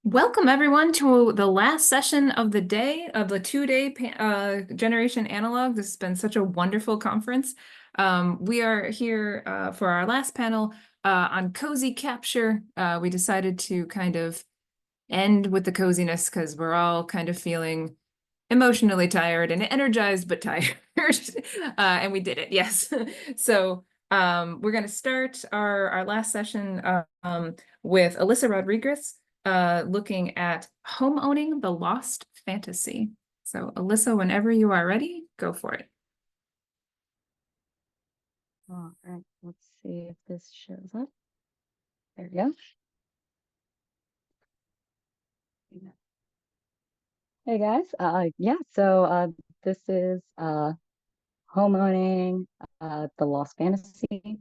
Welcome everyone to the last session of the day of the two-day Generation Analog. This has been such a wonderful conference. We are here for our last panel on cozy capture. We decided to kind of end with the coziness because we're all kind of feeling emotionally tired and energized but tired. And we did it, yes. So we're going to start our last session with Alyssa Rodriguez looking at home owning the lost fantasy. So Alyssa, whenever you are ready, go for it. All right, let's see if this shows up. There we go. Hey guys, this is homeowning the Lost Fantasy,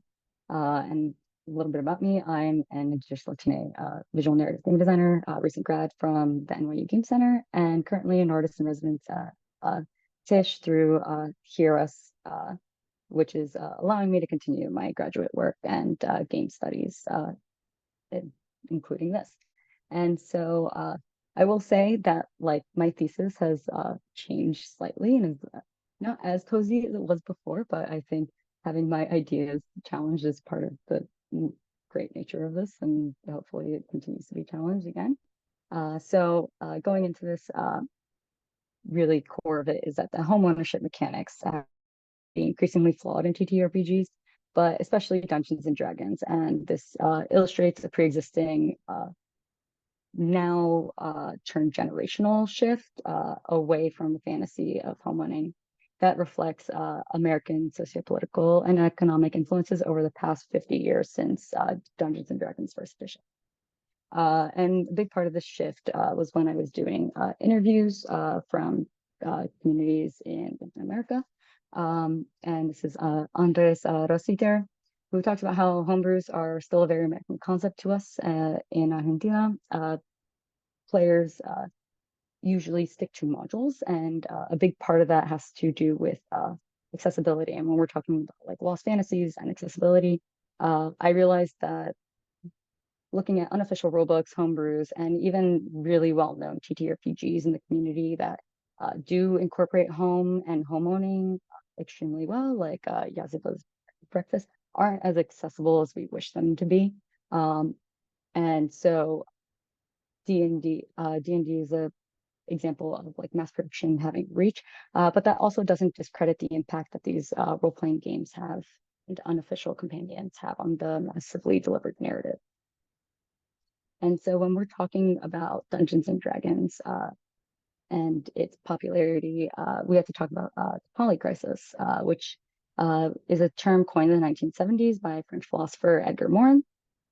and a little bit about me. I'm an Indigenous Latina visual narrative game designer, recent grad from the NYU Game Center, and currently an artist in residence at Tisch through HERUS, which is allowing me to continue my graduate work and game studies, including this. And so I will say that like my thesis has changed slightly and is not as cozy as it was before, but I think having my ideas challenged is part of the great nature of this, and hopefully it continues to be challenged again. Going into this, really core of it is that the home ownership mechanics be increasingly flawed in TTRPGs, but especially Dungeons and Dragons. And this illustrates a pre-existing now turned generational shift away from the fantasy of homeowning that reflects American sociopolitical and economic influences over the past 50 years since Dungeons and Dragons first edition. And a big part of this shift was when I was doing interviews from communities in America. And this is Andres Rositer, who talks about how homebrews are still a very American concept to us in Argentina. Players usually stick to modules, and a big part of that has to do with accessibility. And when we're talking about like lost fantasies and accessibility, I realized that looking at unofficial rulebooks, homebrews, and even really well-known TTRPGs in the community that do incorporate home and homeowning extremely well, like Yaziba's Breakfast, aren't as accessible as we wish them to be. And so D&D is a example of like mass production having reach, but that also doesn't discredit the impact that these role-playing games have and unofficial companions have on the massively delivered narrative. And so when we're talking about Dungeons and Dragons and its popularity, we have to talk about the polycrisis, which is a term coined in the 1970s by French philosopher Edgar Morin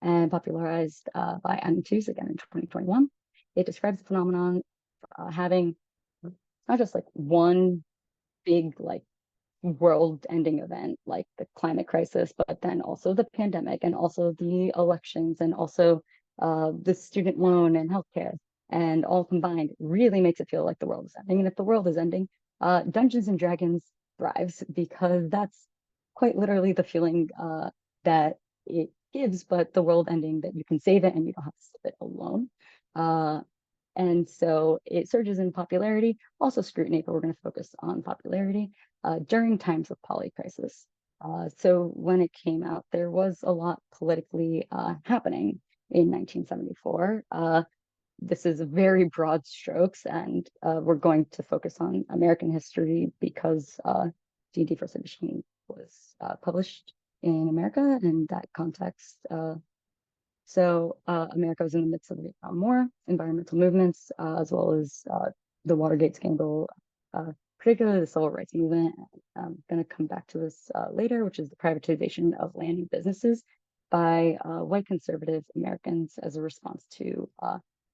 and popularized by Anne Tooze again in 2021. It describes the phenomenon having not just like one big like world-ending event like the climate crisis, but then also the pandemic and also the elections and also the student loan and healthcare, and all combined really makes it feel like the world is ending. And if the world is ending, Dungeons and Dragons thrives because that's quite literally the feeling that it gives, but the world ending that you can save it and you don't have to save it alone. And so it surges in popularity, also scrutiny, but we're going to focus on popularity during times of polycrisis. So when it came out, there was a lot politically happening in 1974. This is very broad strokes, and we're going to focus on American history because D&D First Edition was published in America in that context. America was in the midst of the Vietnam War, environmental movements, as well as the Watergate scandal, particularly the civil rights movement. I'm going to come back to this later, which is the privatization of land and businesses by white conservative Americans as a response to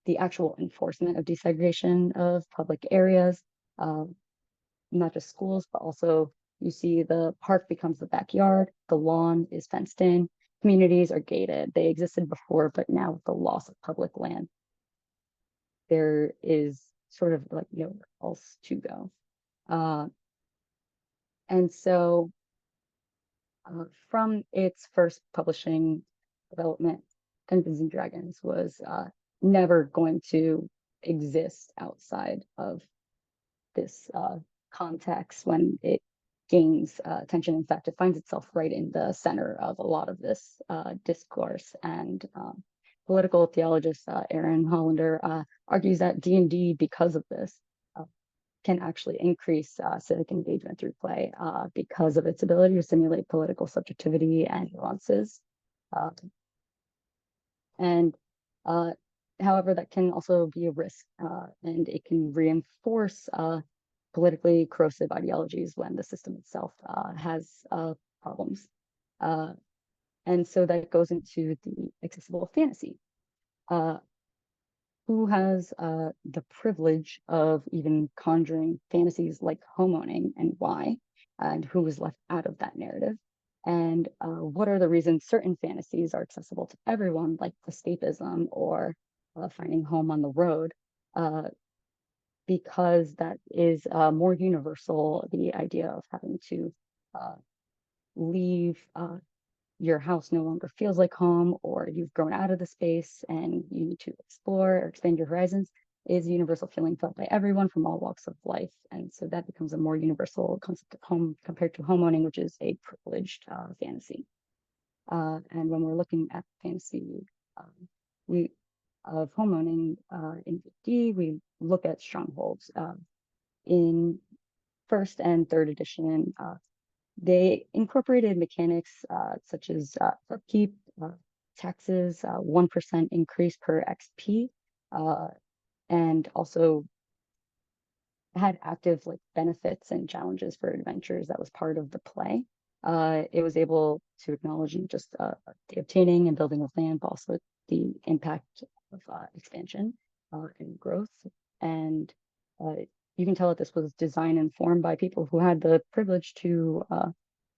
the actual enforcement of desegregation of public areas, not just schools, but also you see the park becomes the backyard, the lawn is fenced in, communities are gated. They existed before, but now with the loss of public land, there is sort of like nowhere else to go. And so from its first publishing development, Dungeons and Dragons was never going to exist outside of this context when it gains attention. In fact, it finds itself right in the center of a lot of this discourse. And political theologist Aaron Hollander argues that D&D, because of this, can actually increase civic engagement through play because of its ability to simulate political subjectivity and nuances. And however, that can also be a risk, and it can reinforce politically corrosive ideologies when the system itself has problems. And so that goes into the accessible fantasy. Who has the privilege of even conjuring fantasies like homeowning, and why, and who is left out of that narrative? And what are the reasons certain fantasies are accessible to everyone, like escapism or finding home on the road, because that is more universal, the idea of having to leave your house no longer feels like home, or you've grown out of the space and you need to explore or expand your horizons, is a universal feeling felt by everyone from all walks of life. And so that becomes a more universal concept of home compared to homeowning, which is a privileged fantasy. And when we're looking at fantasy of homeowning in D&D, we look at strongholds. In first and third edition, they incorporated mechanics such as upkeep, taxes, 1% increase per XP, and also had active like benefits and challenges for adventures that was part of the play. It was able to acknowledge not just the obtaining and building of land, but also the impact of expansion and growth. And you can tell that this was designed and formed by people who had the privilege to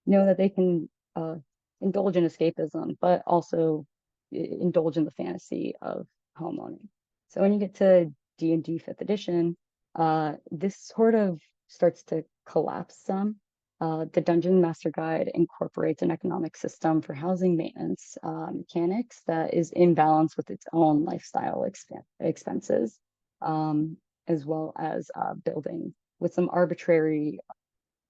know that they can indulge in escapism, but also indulge in the fantasy of homeowning. So when you get to D&D 5th edition, this sort of starts to collapse some. The Dungeon Master Guide incorporates an economic system for housing maintenance mechanics that is in balance with its own lifestyle expenses, as well as building with some arbitrary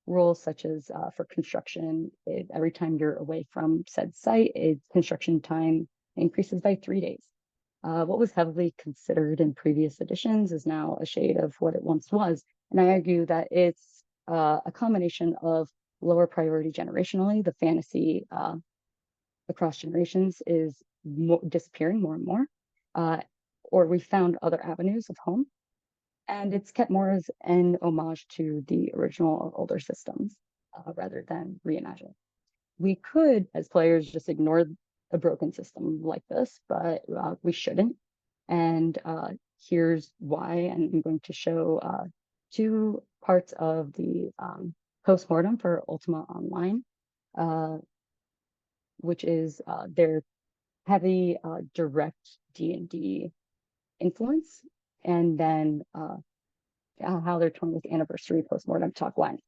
rules, such as for construction, every time you're away from said site, construction time increases by 3 days. What was heavily considered in previous editions is now a shade of what it once was. And I argue that it's a combination of lower priority generationally. The fantasy across generations is disappearing more and more, or we found other avenues of home. And it's kept more as an homage to the original older systems rather than reimagine. We could, as players, just ignore a broken system like this, but we shouldn't. And here's why. And I'm going to show 2 parts of the postmortem for Ultima Online, which is their heavy direct D&D influence, and then how their 20th anniversary postmortem talk went.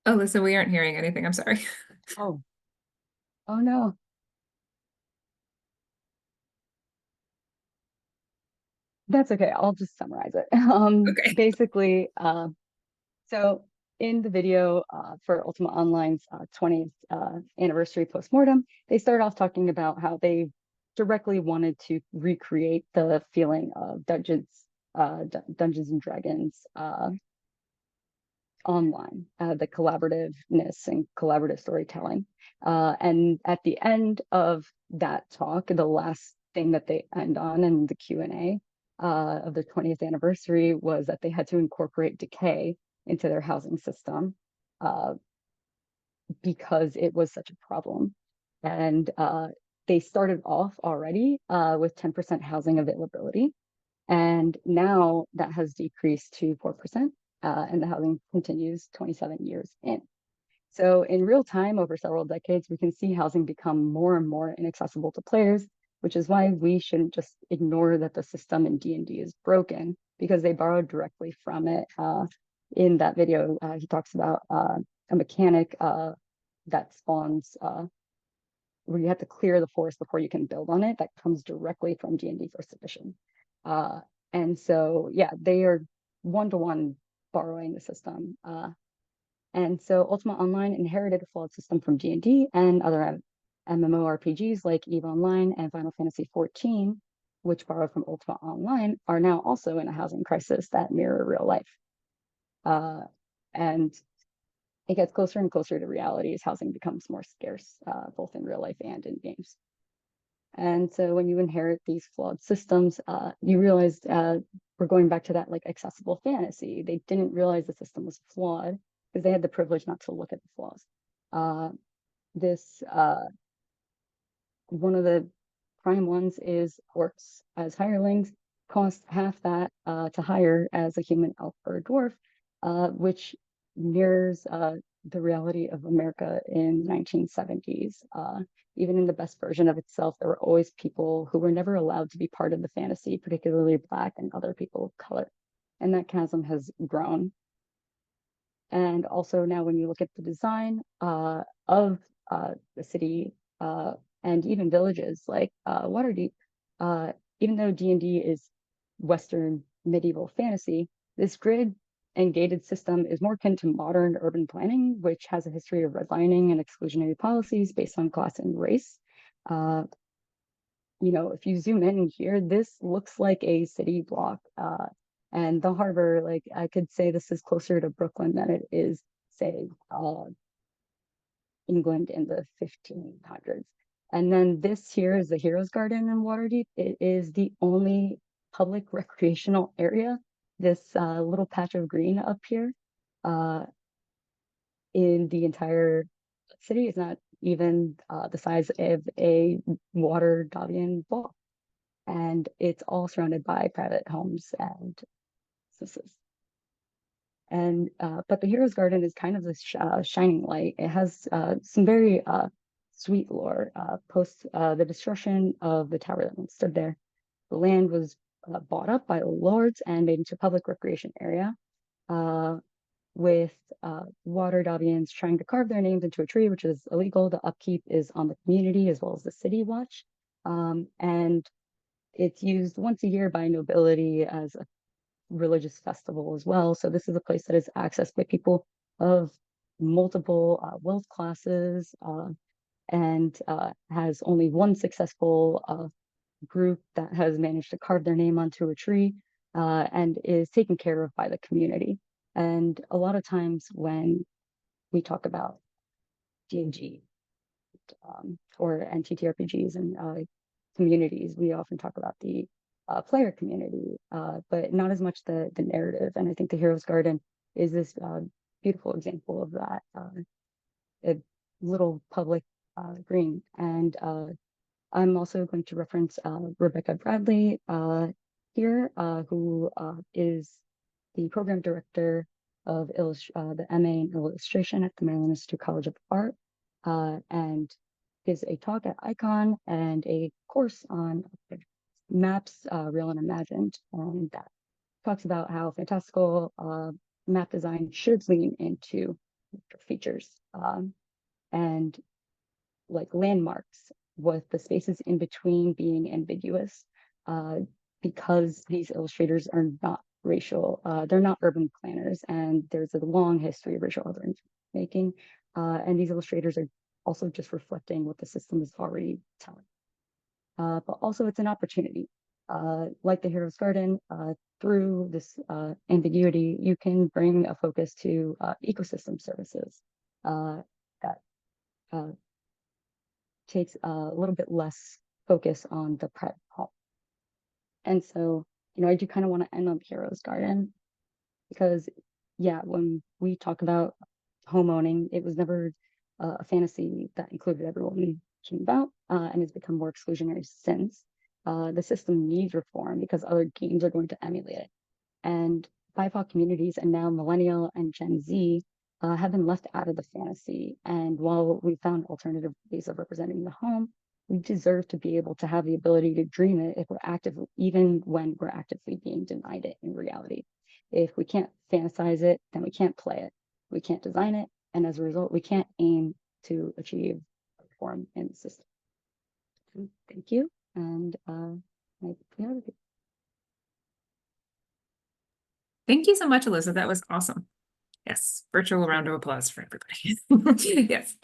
Alyssa, we aren't hearing anything. I'm sorry. Oh, oh no. That's okay. I'll just summarize it. Okay. Basically, so in the video for Ultima Online's 20th anniversary postmortem, they started off talking about how they directly wanted to recreate the feeling of Dungeons and Dragons online, the collaborativeness and collaborative storytelling. And at the end of that talk, the last thing that they end on in the Q&A of the 20th anniversary was that they had to incorporate decay into their housing system because it was such a problem. And they started off already with 10% housing availability. And now that has decreased to 4%. and the housing continues 27 years in. So in real time, over several decades, we can see housing become more and more inaccessible to players, which is why we shouldn't just ignore that the system in D&D is broken, because they borrowed directly from it. In that video, he talks about a mechanic that spawns where you have to clear the forest before you can build on it. That comes directly from D&D First Edition. And so, yeah, they are one-to-one borrowing the system. And so Ultima Online inherited a flawed system from D&D and other MMORPGs like EVE Online and Final Fantasy XIV, which borrowed from Ultima Online, are now also in a housing crisis that mirror real life. And it gets closer and closer to reality as housing becomes more scarce, both in real life and in games. And so when you inherit these flawed systems, you realize we're going back to that like accessible fantasy. They didn't realize the system was flawed because they had the privilege not to look at the flaws. One of the prime ones is orcs as hirelings cost half that to hire as a human elf or a dwarf, which mirrors the reality of America in 1970s. Even in the best version of itself, there were always people who were never allowed to be part of the fantasy, particularly Black and other people of color. And that chasm has grown. And also now when you look at the design of the city and even villages like Waterdeep, even though D&D is Western medieval fantasy, this grid and gated system is more akin to modern urban planning, which has a history of redlining and exclusionary policies based on class and race. You know, if you zoom in here, this looks like a city block. And the harbor, like I could say this is closer to Brooklyn than it is, say, England in the 1500s. And then this here is the Heroes Garden in Waterdeep. It is the only public recreational area, this little patch of green up here in the entire city. Is not even the size of a water Davian ball. And it's all surrounded by private homes and businesses. And but the Hero's Garden is kind of this shining light. It has some very sweet lore. Post the destruction of the tower that once stood there, the land was bought up by the lords and made into a public recreation area, with water Davians trying to carve their names into a tree, which is illegal. The upkeep is on the community as well as the city watch. And it's used once a year by nobility as a religious festival as well. So this is a place that is accessed by people of multiple wealth classes, and has only one successful group that has managed to carve their name onto a tree, and is taken care of by the community. And a lot of times when we talk about D&G or NTTRPGs and communities, we often talk about the player community, but not as much the narrative. And I think the Hero's Garden is this beautiful example of that, a little public green. And I'm also going to reference Rebecca Bradley here, who is the program director of the MA in illustration at the Maryland Institute College of Art, and gives a talk at Icon and a course on maps, real and imagined, and that talks about how fantastical map design should lean into features and like landmarks, with the spaces in between being ambiguous, because these illustrators are not racial, they're not urban planners, and there's a long history of racial othering making, and these illustrators are also just reflecting what the system is already telling. But also it's an opportunity. Like the Hero's Garden, through this ambiguity, you can bring a focus to ecosystem services that takes a little bit less focus on the private home. And so, you know, I do kind of want to end on the Hero's Garden because, yeah, when we talk about home owning, it was never a fantasy that included everyone we came about, and has become more exclusionary since. The system needs reform because other games are going to emulate it. And BIPOC communities and now Millennial and Gen Z have been left out of the fantasy. And while we found alternative ways of representing the home, we deserve to be able to have the ability to dream it if we're actively, even when we're actively being denied it in reality. If we can't fantasize it, then we can't play it. We can't design it. And as a result, we can't aim to achieve a form in the system. Thank you. And Thank you so much, Alyssa. That was awesome. Yes, virtual round of applause for everybody. Yes.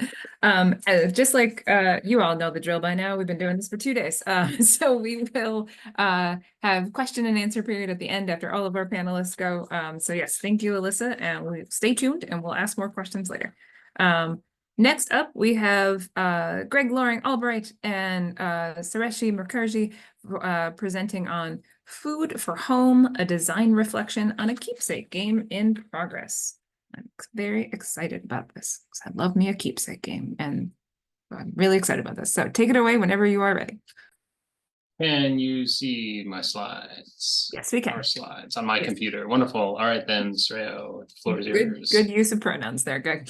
Just like you all know the drill by now, we've been doing this for 2 days. So we will have question and answer period at the end after all of our panelists go. So yes, thank you, Alyssa, and we'll stay tuned and we'll ask more questions later. Next up, we have Greg Loring-Albright and Sreyashi Mukherjee presenting on Food for Home, a design reflection on a keepsake game in progress. I'm very excited about this because I love me a keepsake game and I'm really excited about this. So take it away whenever you are ready. Can you see my slides? Yes, we can. Our slides on my computer. Wonderful. All right then, Sreyo, the floor is yours. Good use of pronouns there, Greg.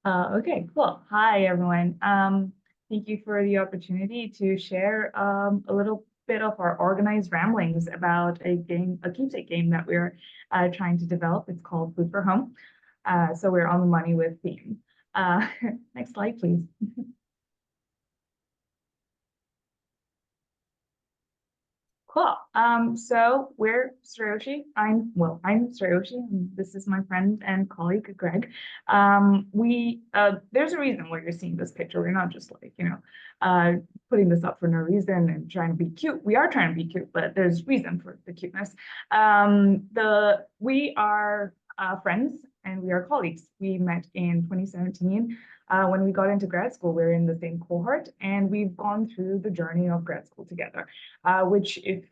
Okay, cool. Hi, everyone. Thank you for the opportunity to share a little bit of our organized ramblings about a keepsake game that we're trying to develop. It's called Food for Home. So we're on the money with theme. Next slide, please. Cool. So we're Sreyashi. I'm Sreyashi, and this is my friend and colleague, Greg. There's a reason why you're seeing this picture. We're not just like, putting this up for no reason and trying to be cute. We are trying to be cute, but there's reason for the cuteness. We are friends and we are colleagues. We met in 2017. When we got into grad school, we were in the same cohort, and we've gone through the journey of grad school together, which if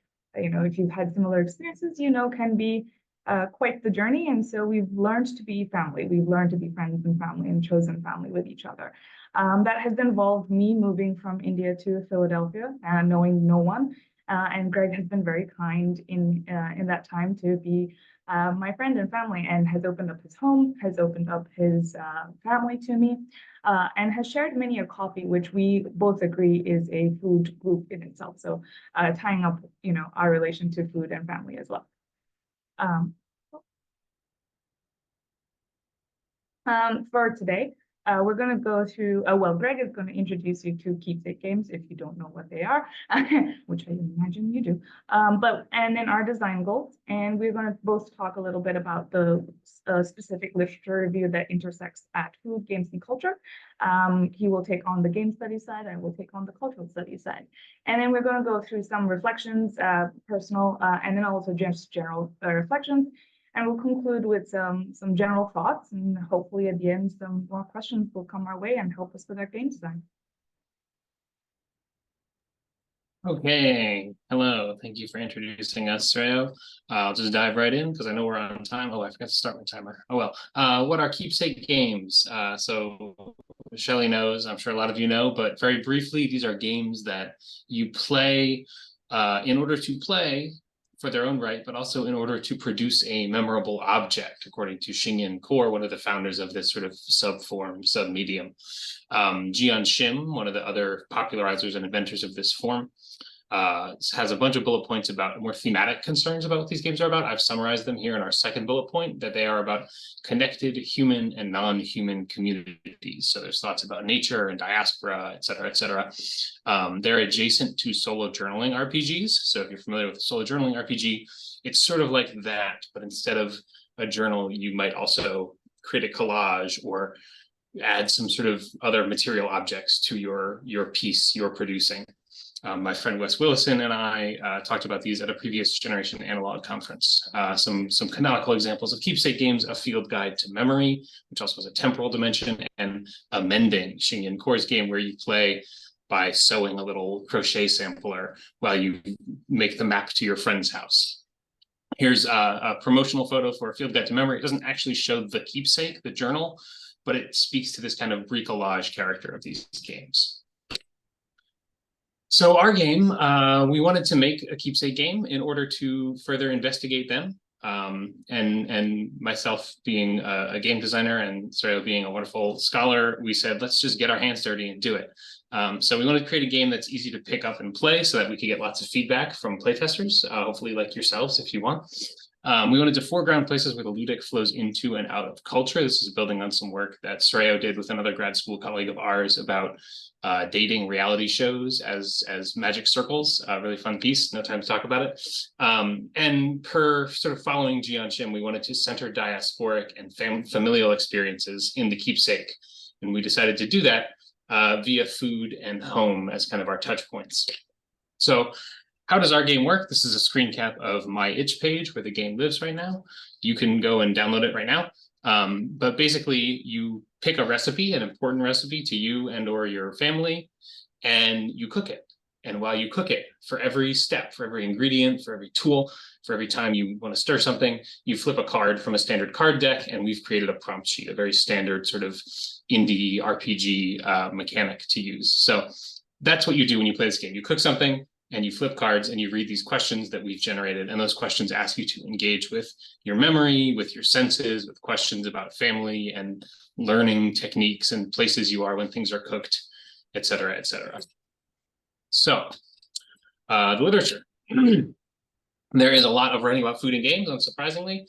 you've had similar experiences, can be quite the journey. And so we've learned to be family. We've learned to be friends and family and chosen family with each other. That has involved me moving from India to Philadelphia and knowing no one. And Greg has been very kind in that time to be my friend and family, and has opened up his home, has opened up his family to me, and has shared many a coffee, which we both agree is a food group in itself. So tying up, our relation to food and family as well. For today, we're going to go through, Greg is going to introduce you to Keepsake games if you don't know what they are, which I imagine you do. And then our design goals. And we're going to both talk a little bit about the specific literature review that intersects at food, games, and culture. He will take on the game study side, I will take on the cultural studies side. And then we're going to go through some reflections, personal, and then also just general reflections. And we'll conclude with some general thoughts, and hopefully at the end, some more questions will come our way and help us with our game design. Okay, hello. Thank you for introducing us, Sreyo. I'll just dive right in because I know we're on time. Oh, I forgot to start my timer. Oh well. What are Keepsake games? So Shelly knows, I'm sure a lot of you know, but very briefly, these are games that you play in order to play for their own right, but also in order to produce a memorable object, according to Xingyan Core, one of the founders of this sort of sub-medium. Jian Shim, one of the other popularizers and inventors of this form, has a bunch of bullet points about more thematic concerns about what these games are about. I've summarized them here in our second bullet point, that they are about connected human and non-human communities. So there's thoughts about nature and diaspora, et cetera, et cetera. They're adjacent to solo journaling RPGs. So if you're familiar with a solo journaling RPG, it's sort of like that, but instead of a journal, you might also create a collage or add some sort of other material objects to your piece you're producing. My friend Wes Willison and I talked about these at a previous Generation Analog conference. Some canonical examples of Keepsake games: A Field Guide to Memory, which also has a temporal dimension, and Amending, Xingyan Core's game, where you play by sewing a little crochet sampler while you make the map to your friend's house. Here's a promotional photo for A Field Guide to Memory. It doesn't actually show the keepsake, the journal, but it speaks to this kind of bricolage character of these games. So our game, we wanted to make a Keepsake game in order to further investigate them. And myself being a game designer and Sreya being a wonderful scholar, we said, let's just get our hands dirty and do it. So we wanted to create a game that's easy to pick up and play so that we could get lots of feedback from playtesters, hopefully like yourselves if you want. We wanted to foreground places where the ludic flows into and out of culture. This is building on some work that Sreya did with another grad school colleague of ours about dating reality shows as magic circles. Really fun piece, no time to talk about it. And per sort of following Jian Shim, we wanted to center diasporic and familial experiences in the Keepsake. And we decided to do that via food and home as kind of our touch points. So how does our game work? This is a screen cap of my itch page where the game lives right now. You can go and download it right now. But basically you pick a recipe, an important recipe to you and or your family, and you cook it. And while you cook it, for every step, for every ingredient, for every tool, for every time you want to stir something, you flip a card from a standard card deck, and we've created a prompt sheet, a very standard sort of indie RPG mechanic to use. So that's what you do when you play this game. You cook something, and you flip cards and you read these questions that we've generated. And those questions ask you to engage with your memory, with your senses, with questions about family and learning techniques and places you are when things are cooked, et cetera, et cetera. So the literature. There is a lot of writing about food and games, unsurprisingly.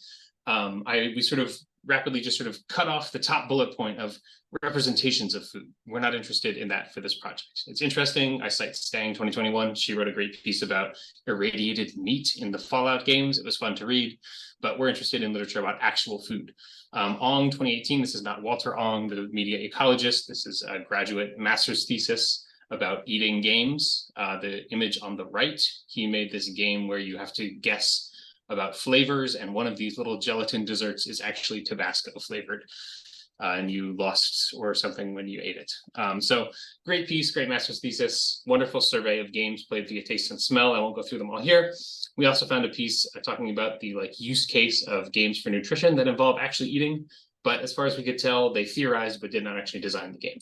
We sort of rapidly just sort of cut off the top bullet point of representations of food. We're not interested in that for this project. It's interesting. I cite Stang 2021. She wrote a great piece about irradiated meat in the Fallout games. It was fun to read, but we're interested in literature about actual food. Ong 2018, this is not Walter Ong, the media ecologist. This is a graduate master's thesis about eating games. The image on the right, he made this game where you have to guess about flavors, and one of these little gelatin desserts is actually Tabasco flavored, and you lost or something when you ate it. So great piece, great master's thesis, wonderful survey of games played via taste and smell. I won't go through them all here. We also found a piece talking about the use case of games for nutrition that involve actually eating, but as far as we could tell, they theorized but did not actually design the game.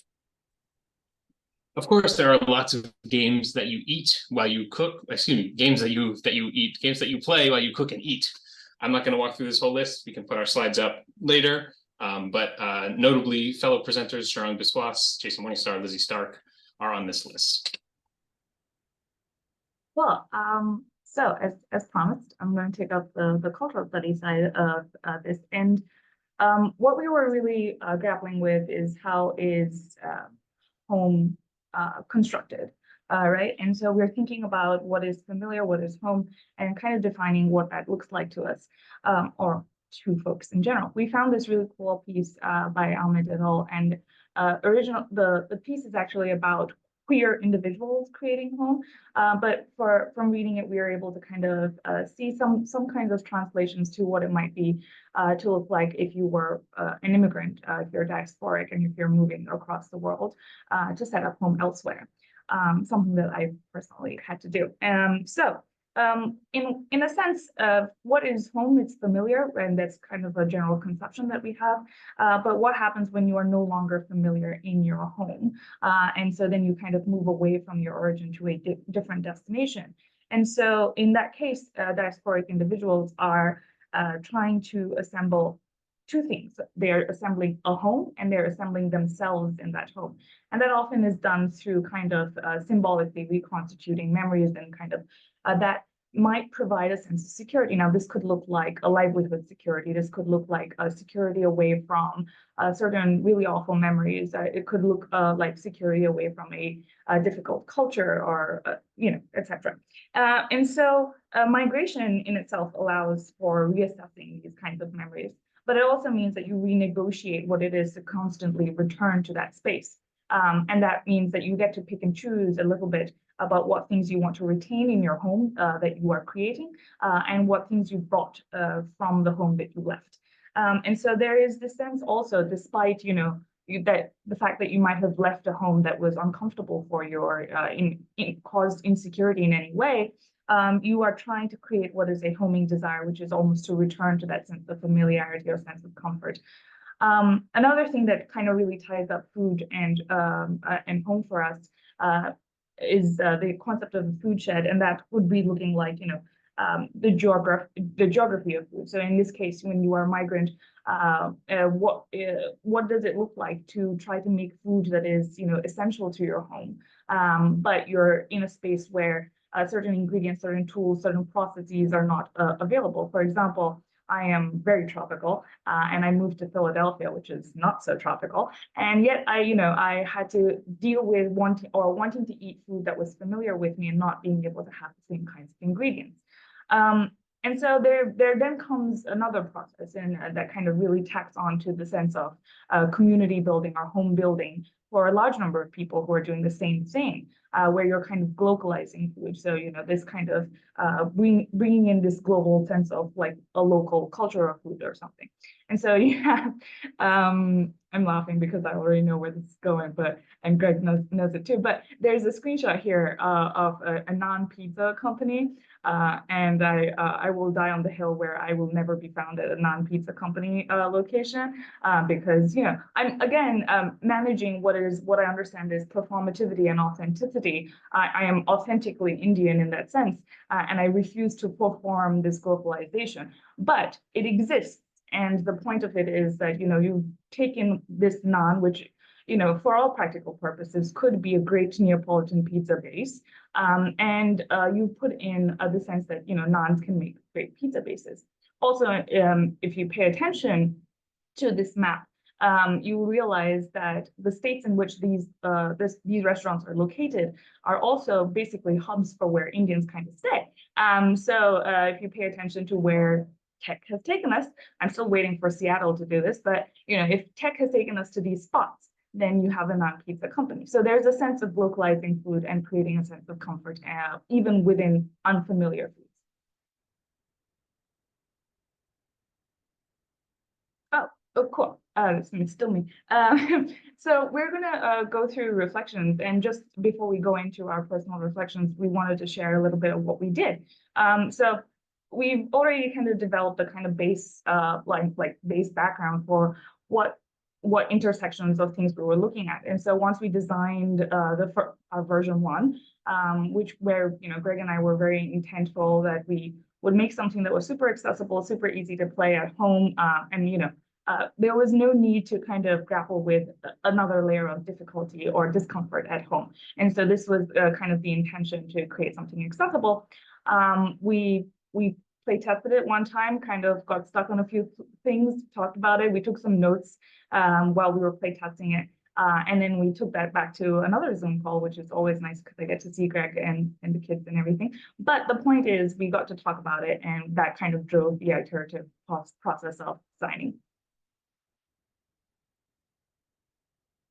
Of course, there are lots of games that you eat while you cook. Excuse me, games that you eat, games that you play while you cook and eat. I'm not going to walk through this whole list. We can put our slides up later. But notably, fellow presenters Sharon Biswas, Jason Morningstar, Lizzie Stark are on this list. Well, so as promised, I'm going to take up the cultural studies side of this. And what we were really grappling with is how is home constructed, right? And so we're thinking about what is familiar, what is home, and kind of defining what that looks like to us, or to folks in general. We found this really cool piece by Ahmed et al. And the piece is actually about queer individuals creating home, but from reading it, we were able to kind of see some kinds of translations to what it might be to look like if you were an immigrant, if you're diasporic, and if you're moving across the world to set up home elsewhere. Something that I personally had to do. In a sense, what is home? It's familiar, and that's kind of a general conception that we have. But what happens when you are no longer familiar in your home? And so then you kind of move away from your origin to a different destination. And so in that case, diasporic individuals are trying to assemble two things. They're assembling a home, and they're assembling themselves in that home. And that often is done through kind of symbolically reconstituting memories and kind of that might provide a sense of security. Now, this could look like a livelihood security. This could look like a security away from certain really awful memories. It could look like security away from a difficult culture, or etc. And so migration in itself allows for reassessing these kinds of memories, but it also means that you renegotiate what it is to constantly return to that space. And that means that you get to pick and choose a little bit about what things you want to retain in your home that you are creating, and what things you brought from the home that you left. And so there is this sense also, despite that the fact that you might have left a home that was uncomfortable for you, or caused insecurity in any way, you are trying to create what is a homing desire, which is almost to return to that sense of familiarity or sense of comfort. Another thing that kind of really ties up food and home for us is the concept of a food shed, and that would be looking like, the geography of food. So in this case, when you are a migrant, what does it look like to try to make food that is, essential to your home, but you're in a space where certain ingredients, certain tools, certain processes are not available. For example, I am very tropical, and I moved to Philadelphia, which is not so tropical. And yet I had to deal with wanting to eat food that was familiar with me and not being able to have the same kinds of ingredients. And so there then comes another process, and that kind of really tacks on to the sense of community building or home building for a large number of people who are doing the same thing, where you're kind of globalizing food. So, this kind of bringing in this global sense of like a local culture of food or something. And so you have, I'm laughing because I already know where this is going, and Greg knows it too. But there's a screenshot here of a non-pizza company. And I will die on the hill where I will never be found at a non-pizza company location, because I'm again managing what I understand is performativity and authenticity. I am authentically Indian in that sense, and I refuse to perform this globalization, but it exists. And the point of it is that you've taken this naan, which for all practical purposes, could be a great Neapolitan pizza base. And you put in the sense that, naans can make great pizza bases. Also, if you pay attention to this map, you realize that the states in which these restaurants are located are also basically hubs for where Indians kind of stay. So if you pay attention to where tech has taken us, I'm still waiting for Seattle to do this, but if tech has taken us to these spots, then you have a non-pizza company. So there's a sense of localizing food and creating a sense of comfort, even within unfamiliar foods. Oh, cool. It's still me. So we're gonna go through reflections, and just before we go into our personal reflections, we wanted to share a little bit of what we did. So we've already kind of developed a kind of base, base background for what intersections of things we were looking at. And so once we designed our version 1, where Greg and I were very intentful that we would make something that was super accessible, super easy to play at home, and there was no need to kind of grapple with another layer of difficulty or discomfort at home. And so this was kind of the intention to create something accessible. We play tested it one time, kind of got stuck on a few things, talked about it. We took some notes while we were play testing it. And then we took that back to another Zoom call, which is always nice because I get to see Greg and the kids and everything. But the point is we got to talk about it, and that kind of drove the iterative process of designing.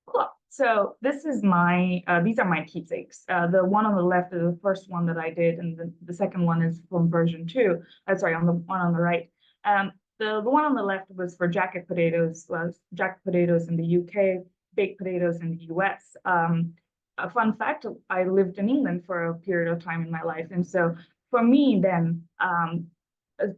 Cool. So this is these are my keepsakes. The one on the left is the first one that I did, and the second one is from version 2. Sorry, on the one on the right. The one on the left was for jacket potatoes in the UK, baked potatoes in the US. A fun fact, I lived in England for a period of time in my life. And so for me then,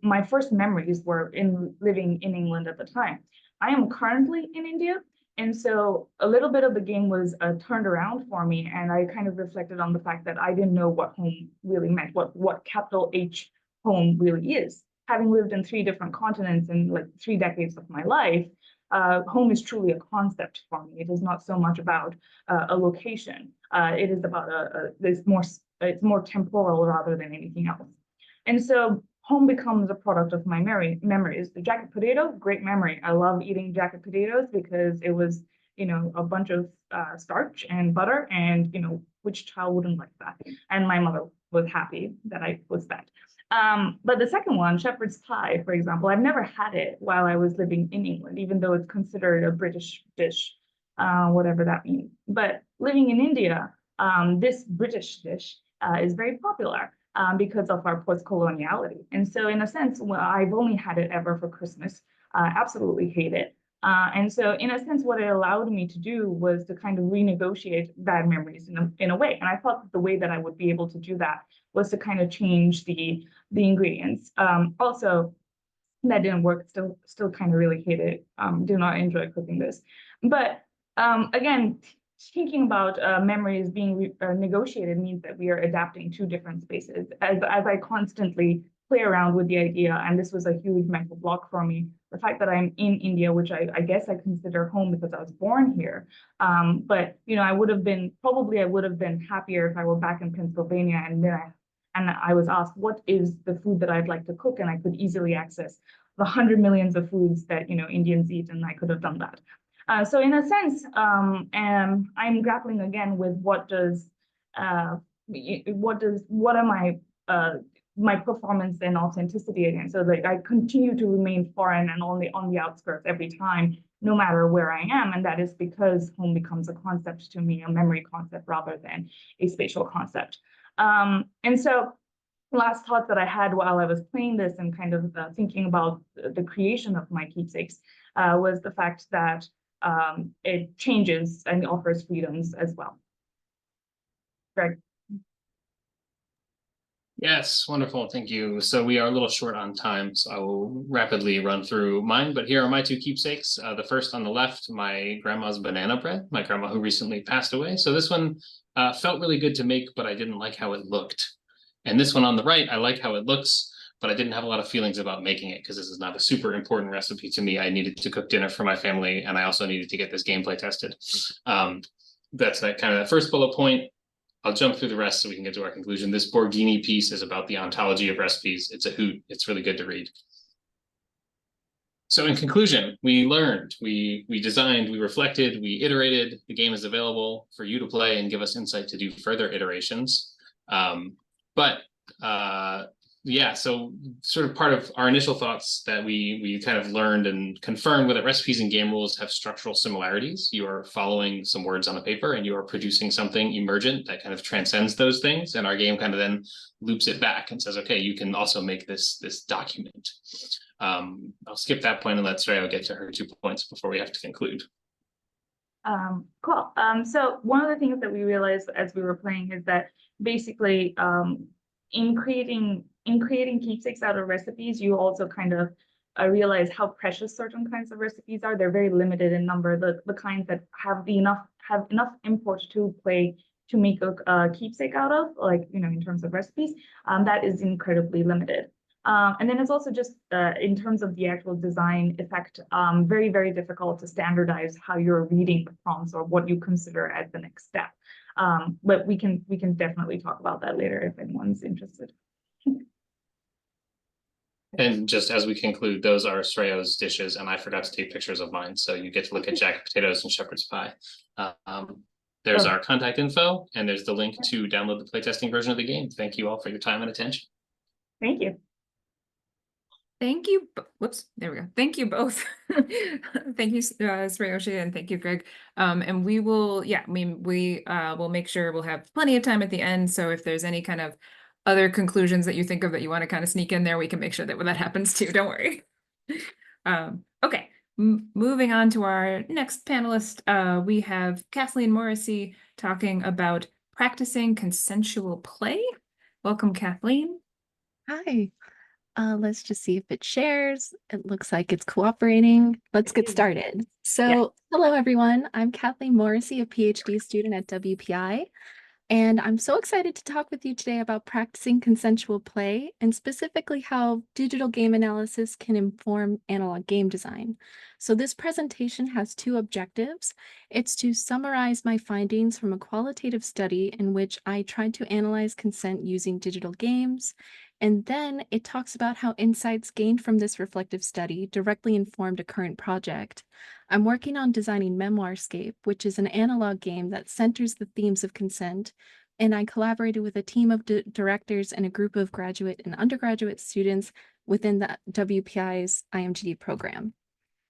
my first memories were living in England at the time. I am currently in India. And so a little bit of the game was turned around for me, and I kind of reflected on the fact that I didn't know what home really meant, what capital H home really is. Having lived in 3 different continents in like 3 decades of my life, home is truly a concept for me. It is not so much about a location. It is about it's more temporal rather than anything else. And so home becomes a product of my memories. The jacket potato, great memory. I love eating jacket potatoes because it was, a bunch of starch and butter, and, which child wouldn't like that? And my mother was happy that I was fed. But the second one, shepherd's pie, for example, I've never had it while I was living in England, even though it's considered a British dish, whatever that means. But living in India, this British dish is very popular. Because of our post-coloniality. And so in a sense, well, I've only had it ever for Christmas. Absolutely hate it. And so in a sense, what it allowed me to do was to kind of renegotiate bad memories in a way. And I thought that the way that I would be able to do that was to kind of change the ingredients. Also, that didn't work. Still kind of really hate it. Do not enjoy cooking this. But again, thinking about memories being negotiated means that we are adapting to different spaces. As I constantly play around with the idea, and this was a huge mental block for me, the fact that I'm in India, which I guess I consider home because I was born here. But you know, I would have been happier if I were back in Pennsylvania, and then I was asked, what is the food that I'd like to cook? And I could easily access the 100 millions of foods that, you know, Indians eat, and I could have done that. So in a sense, I'm grappling again with what are my performance and authenticity again. So like I continue to remain foreign and on the outskirts every time, no matter where I am. And that is because home becomes a concept to me, a memory concept rather than a spatial concept. And so last thought that I had while I was playing this and kind of thinking about the creation of my keepsakes was the fact that it changes and offers freedoms as well. Greg. Yes, wonderful. Thank you. So we are a little short on time, so I will rapidly run through mine. But here are my two keepsakes. The first on the left, my grandma's banana bread, my grandma who recently passed away. So this one felt really good to make, but I didn't like how it looked. And this one on the right, I like how it looks, but I didn't have a lot of feelings about making it because this is not a super important recipe to me. I needed to cook dinner for my family, and I also needed to get this gameplay tested. That's that kind of that first bullet point. I'll jump through the rest so we can get to our conclusion. This Borghini piece is about the ontology of recipes. It's a hoot. It's really good to read. So in conclusion, we learned, we designed, we reflected, we iterated. The game is available for you to play and give us insight to do further iterations. Yeah, so sort of part of our initial thoughts that we kind of learned and confirmed were that recipes and game rules have structural similarities. You are following some words on a paper and you are producing something emergent that kind of transcends those things. And our game kind of then loops it back and says, okay, you can also make this document. I'll skip that point and let Sreya get to her 2 points before we have to conclude. Cool. So one of the things that we realized as we were playing is that basically in creating keepsakes out of recipes, you also kind of realize how precious certain kinds of recipes are. They're very limited in number. The kinds that have enough import to play to make a keepsake out of, like, you know, in terms of recipes, that is incredibly limited. And then it's also just in terms of the actual design effect, very, very difficult to standardize how you're reading the prompts or what you consider as the next step. But we can definitely talk about that later if anyone's interested. And just as we conclude, those are Sreya's dishes, and I forgot to take pictures of mine, so you get to look at jacket potatoes and shepherd's pie. There's our contact info, and there's the link to download the playtesting version of the game. Thank you all for your time and attention. Thank you. Thank you. Whoops, there we go. Thank you both. Thank you, Sreyashi, and thank you, Greg. And we will, yeah, I mean, we will make sure we'll have plenty of time at the end. So if there's any kind of other conclusions that you think of that you want to kind of sneak in there, we can make sure that that happens too. Don't worry. Okay, moving on to our next panelist, we have Kathleen Morrissey talking about practicing consensual play. Welcome, Kathleen. Hi. Let's just see if it shares. It looks like it's cooperating. Let's get started. So, Hello, everyone. I'm Kathleen Morrissey, a PhD student at WPI. And I'm so excited to talk with you today about practicing consensual play and specifically how digital game analysis can inform analog game design. So this presentation has two objectives. It's to summarize my findings from a qualitative study in which I tried to analyze consent using digital games. And then it talks about how insights gained from this reflective study directly informed a current project. I'm working on designing Memoirscape, which is an analog game that centers the themes of consent, and I collaborated with a team of directors and a group of graduate and undergraduate students within the WPI's IMGD program.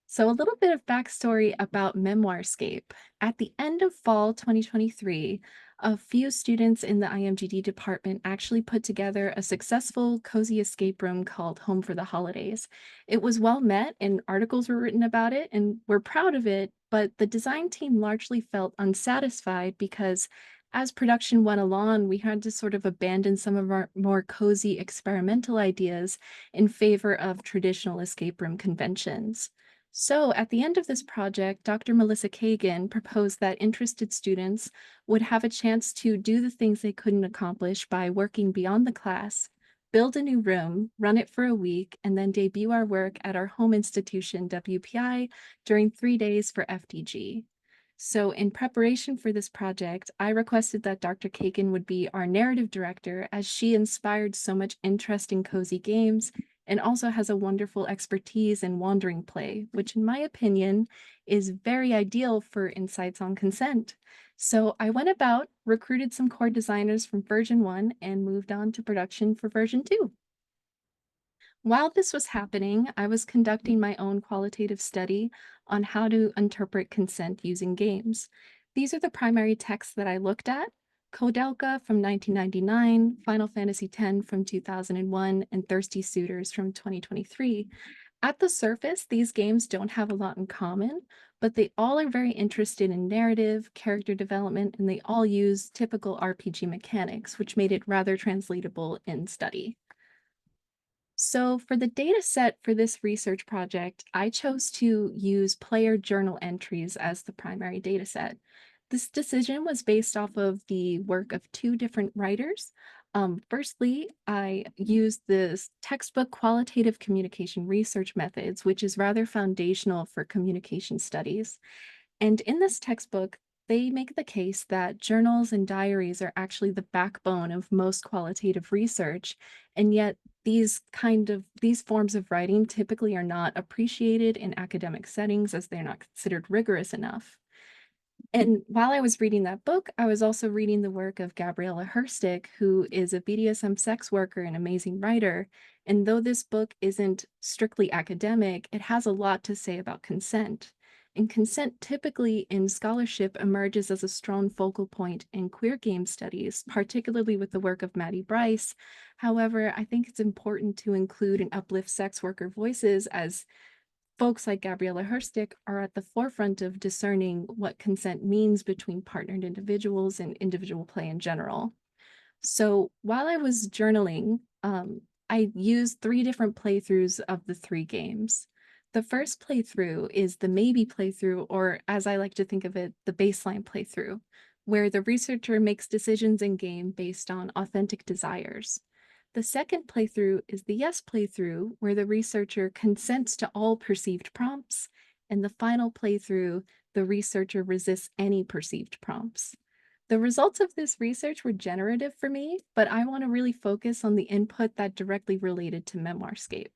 So a little bit of backstory about Memoirscape. At the end of fall 2023, a few students in the IMGD department actually put together a successful cozy escape room called Home for the Holidays. It was well met and articles were written about it, and we're proud of it, but the design team largely felt unsatisfied because as production went along, we had to sort of abandon some of our more cozy experimental ideas in favor of traditional escape room conventions. So at the end of this project, Dr. Melissa Kagan proposed that interested students would have a chance to do the things they couldn't accomplish by working beyond the class, build a new room, run it for a week, and then debut our work at our home institution, WPI, during 3 days for FDG. So in preparation for this project, I requested that Dr. Kagan would be our narrative director, as she inspired so much interest in cozy games and also has a wonderful expertise in wandering play, which in my opinion is very ideal for insights on consent. So I went about, recruited some core designers from version 1 and moved on to production for version 2. While this was happening, I was conducting my own qualitative study on how to interpret consent using games. These are the primary texts that I looked at: Kodelka from 1999, Final Fantasy X from 2001, and Thirsty Suitors from 2023. At the surface, these games don't have a lot in common, but they all are very interested in narrative, character development, and they all use typical RPG mechanics, which made it rather translatable in study. So for the data set for this research project, I chose to use player journal entries as the primary data set. This decision was based off of the work of 2 different writers. Firstly, I used this textbook Qualitative Communication Research Methods, which is rather foundational for communication studies. And in this textbook, they make the case that journals and diaries are actually the backbone of most qualitative research, and yet these forms of writing typically are not appreciated in academic settings as they're not considered rigorous enough. And while I was reading that book, I was also reading the work of Gabriella Herstick, who is a BDSM sex worker and amazing writer. And though this book isn't strictly academic, it has a lot to say about consent. And consent typically in scholarship emerges as a strong focal point in queer game studies, particularly with the work of Maddie Bryce. However, I think it's important to include and uplift sex worker voices, as folks like Gabriella Herstick are at the forefront of discerning what consent means between partnered individuals and individual play in general. So while I was journaling, I used 3 different playthroughs of the 3 games. The first playthrough is the maybe playthrough, or as I like to think of it, the baseline playthrough, where the researcher makes decisions in game based on authentic desires. The second playthrough is the yes playthrough, where the researcher consents to all perceived prompts. And the final playthrough, the researcher resists any perceived prompts. The results of this research were generative for me, but I want to really focus on the input that directly related to Memoirscape.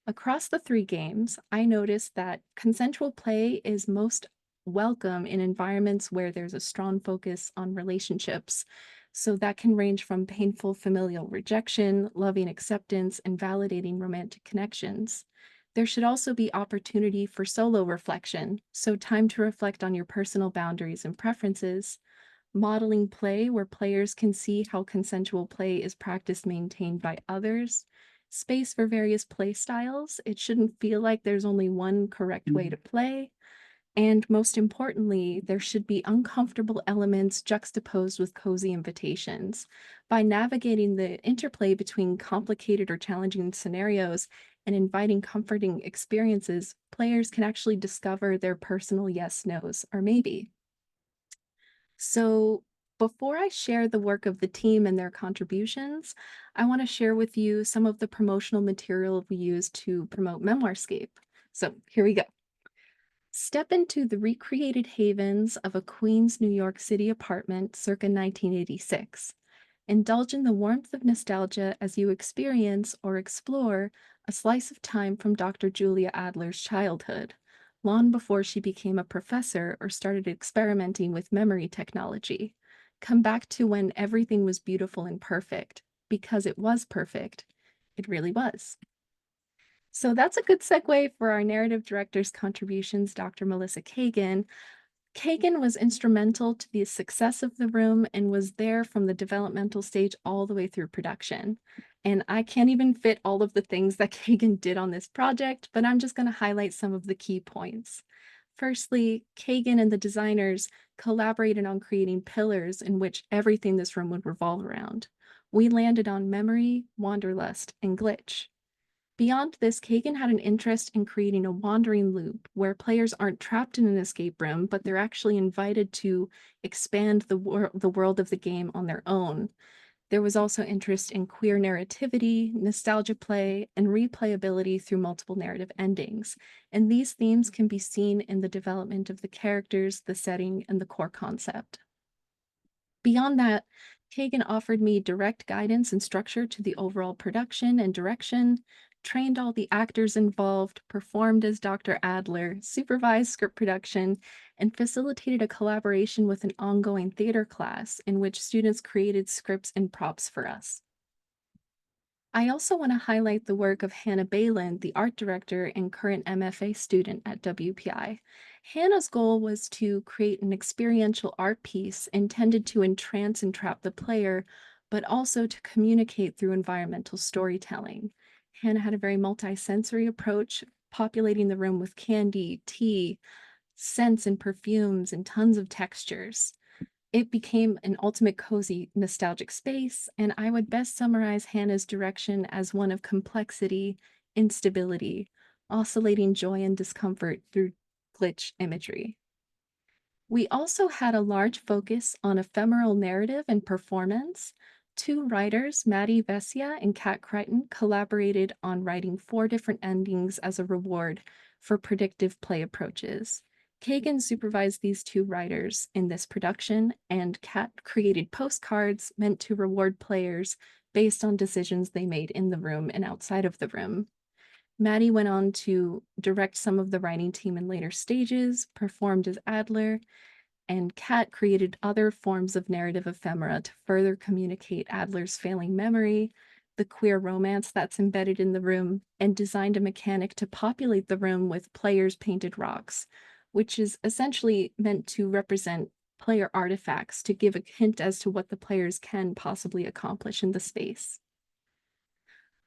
Across the 3 games, I noticed that consensual play is most welcome in environments where there's a strong focus on relationships. So that can range from painful familial rejection, loving acceptance, and validating romantic connections. There should also be opportunity for solo reflection, so time to reflect on your personal boundaries and preferences. Modeling play, where players can see how consensual play is practiced maintained by others. Space for various play styles. It shouldn't feel like there's only one correct way to play. And most importantly, there should be uncomfortable elements juxtaposed with cozy invitations. By navigating the interplay between complicated or challenging scenarios and inviting comforting experiences, players can actually discover their personal yes, nos, or maybe. So before I share the work of the team and their contributions, I want to share with you some of the promotional material we used to promote Memoirscape. So here we go. Step into the recreated havens of a Queens, New York City apartment circa 1986. Indulge in the warmth of nostalgia as you experience or explore a slice of time from Dr. Julia Adler's childhood, long before she became a professor or started experimenting with memory technology. Come back to when everything was beautiful and perfect, because it was perfect. It really was. So that's a good segue for our narrative director's contributions, Dr. Melissa Kagan. Kagan was instrumental to the success of the room and was there from the developmental stage all the way through production. And I can't even fit all of the things that Kagan did on this project, but I'm just going to highlight some of the key points. Firstly, Kagan and the designers collaborated on creating pillars in which everything in this room would revolve around. We landed on memory, wanderlust, and glitch. Beyond this, Kagan had an interest in creating a wandering loop where players aren't trapped in an escape room, but they're actually invited to expand the world of the game on their own. There was also interest in queer narrativity, nostalgia play, and replayability through multiple narrative endings. And these themes can be seen in the development of the characters, the setting, and the core concept. Beyond that, Kagan offered me direct guidance and structure to the overall production and direction, trained all the actors involved, performed as Dr. Adler, supervised script production, and facilitated a collaboration with an ongoing theater class in which students created scripts and props for us. I also want to highlight the work of Hannah Balin, the art director and current MFA student at WPI. Hannah's goal was to create an experiential art piece intended to entrance and trap the player, but also to communicate through environmental storytelling. Hannah had a very multi-sensory approach, populating the room with candy, tea, scents and perfumes, and tons of textures. It became an ultimate cozy, nostalgic space, and I would best summarize Hannah's direction as one of complexity, instability, oscillating joy and discomfort through glitch imagery. We also had a large focus on ephemeral narrative and performance. Two writers, Maddie Vesia and Kat Crichton, collaborated on writing 4 different endings as a reward for predictive play approaches. Kagan supervised these 2 writers in this production, and Kat created postcards meant to reward players based on decisions they made in the room and outside of the room. Maddie went on to direct some of the writing team in later stages, performed as Adler, and Kat created other forms of narrative ephemera to further communicate Adler's failing memory, the queer romance that's embedded in the room, and designed a mechanic to populate the room with players' painted rocks, which is essentially meant to represent player artifacts to give a hint as to what the players can possibly accomplish in the space.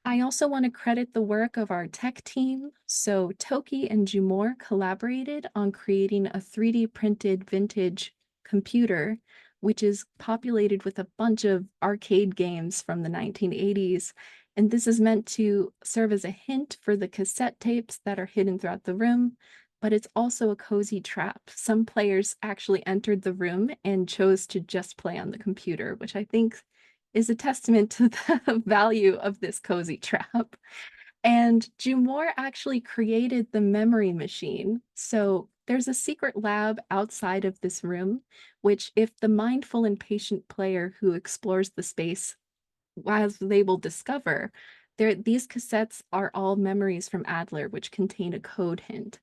I also want to credit the work of our tech team. So Toki and Jumor collaborated on creating a 3D printed vintage computer, which is populated with a bunch of arcade games from the 1980s. And this is meant to serve as a hint for the cassette tapes that are hidden throughout the room, but it's also a cozy trap. Some players actually entered the room and chose to just play on the computer, which I think is a testament to the value of this cozy trap. And Jumor actually created the memory machine. So there's a secret lab outside of this room, which if the mindful and patient player who explores the space, as they will discover, these cassettes are all memories from Adler, which contain a code hint.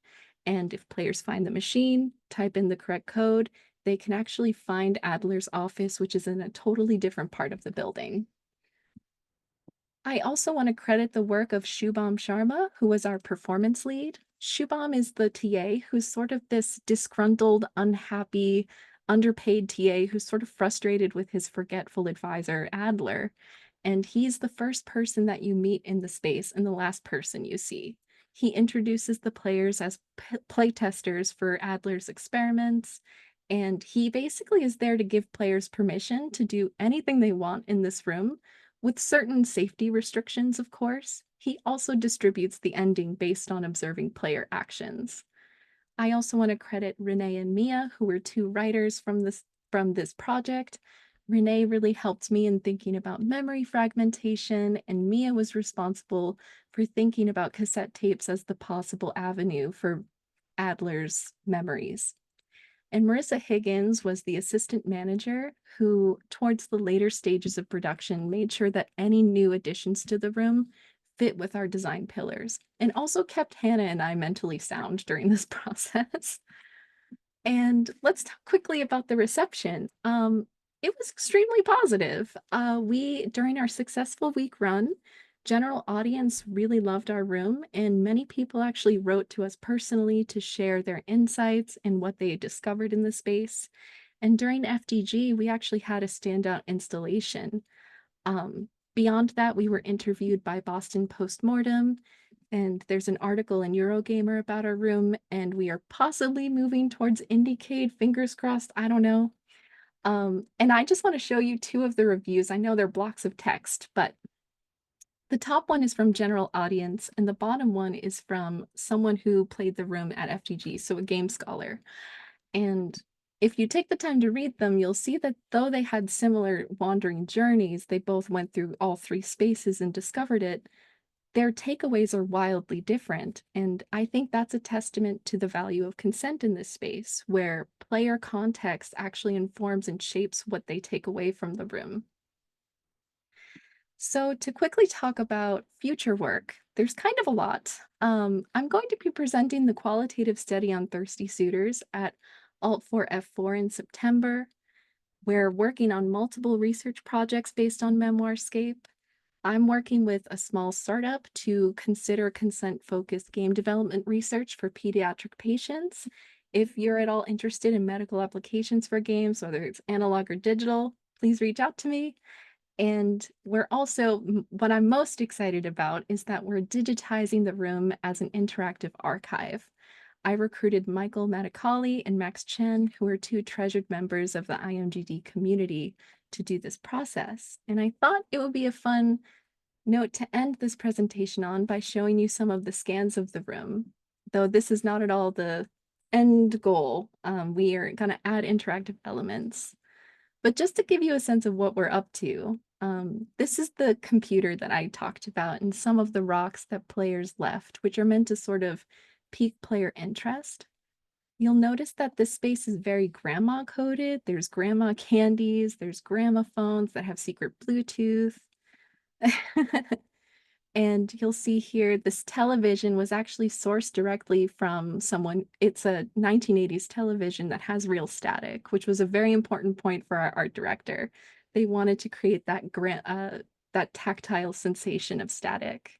And if players find the machine, type in the correct code, they can actually find Adler's office, which is in a totally different part of the building. I also want to credit the work of Shubham Sharma, who was our performance lead. Shubham is the TA who's sort of this disgruntled, unhappy, underpaid TA who's sort of frustrated with his forgetful advisor, Adler. And he's the first person that you meet in the space and the last person you see. He introduces the players as playtesters for Adler's experiments, and he basically is there to give players permission to do anything they want in this room, with certain safety restrictions, of course. He also distributes the ending based on observing player actions. I also want to credit Renee and Mia, who were 2 writers from this project. Renee really helped me in thinking about memory fragmentation, and Mia was responsible for thinking about cassette tapes as the possible avenue for Adler's memories. And Marissa Higgins was the assistant manager who, towards the later stages of production, made sure that any new additions to the room fit with our design pillars, and also kept Hannah and I mentally sound during this process. And let's talk quickly about the reception. It was extremely positive. During our successful week run, general audience really loved our room, and many people actually wrote to us personally to share their insights and what they had discovered in the space. And during FDG, we actually had a standout installation. Beyond that, we were interviewed by Boston Postmortem, and there's an article in Eurogamer about our room, and we are possibly moving towards Indiecade, fingers crossed, I don't know. And I just want to show you 2 of the reviews. I know they're blocks of text, but The top one is from general audience, and the bottom one is from someone who played the room at FTG, so a game scholar. And if you take the time to read them, you'll see that though they had similar wandering journeys, they both went through all three spaces and discovered it, their takeaways are wildly different. And I think that's a testament to the value of consent in this space, where player context actually informs and shapes what they take away from the room. So to quickly talk about future work, there's kind of a lot. I'm going to be presenting the qualitative study on thirsty suitors at Alt4F4 in September. We're working on multiple research projects based on Memoirscape. I'm working with a small startup to consider consent-focused game development research for pediatric patients. If you're at all interested in medical applications for games, whether it's analog or digital, please reach out to me. And we're also, what I'm most excited about is that we're digitizing the room as an interactive archive. I recruited Michael Maticali and Max Chen, who are two treasured members of the IMGD community, to do this process. And I thought it would be a fun note to end this presentation on by showing you some of the scans of the room. Though this is not at all the end goal, we are going to add interactive elements. But just to give you a sense of what we're up to, this is the computer that I talked about and some of the rocks that players left, which are meant to sort of pique player interest. You'll notice that this space is very grandma coded. There's grandma candies, there's grandma phones that have secret Bluetooth. And you'll see here, this television was actually sourced directly from someone. It's a 1980s television that has real static, which was a very important point for our art director. They wanted to create that tactile sensation of static.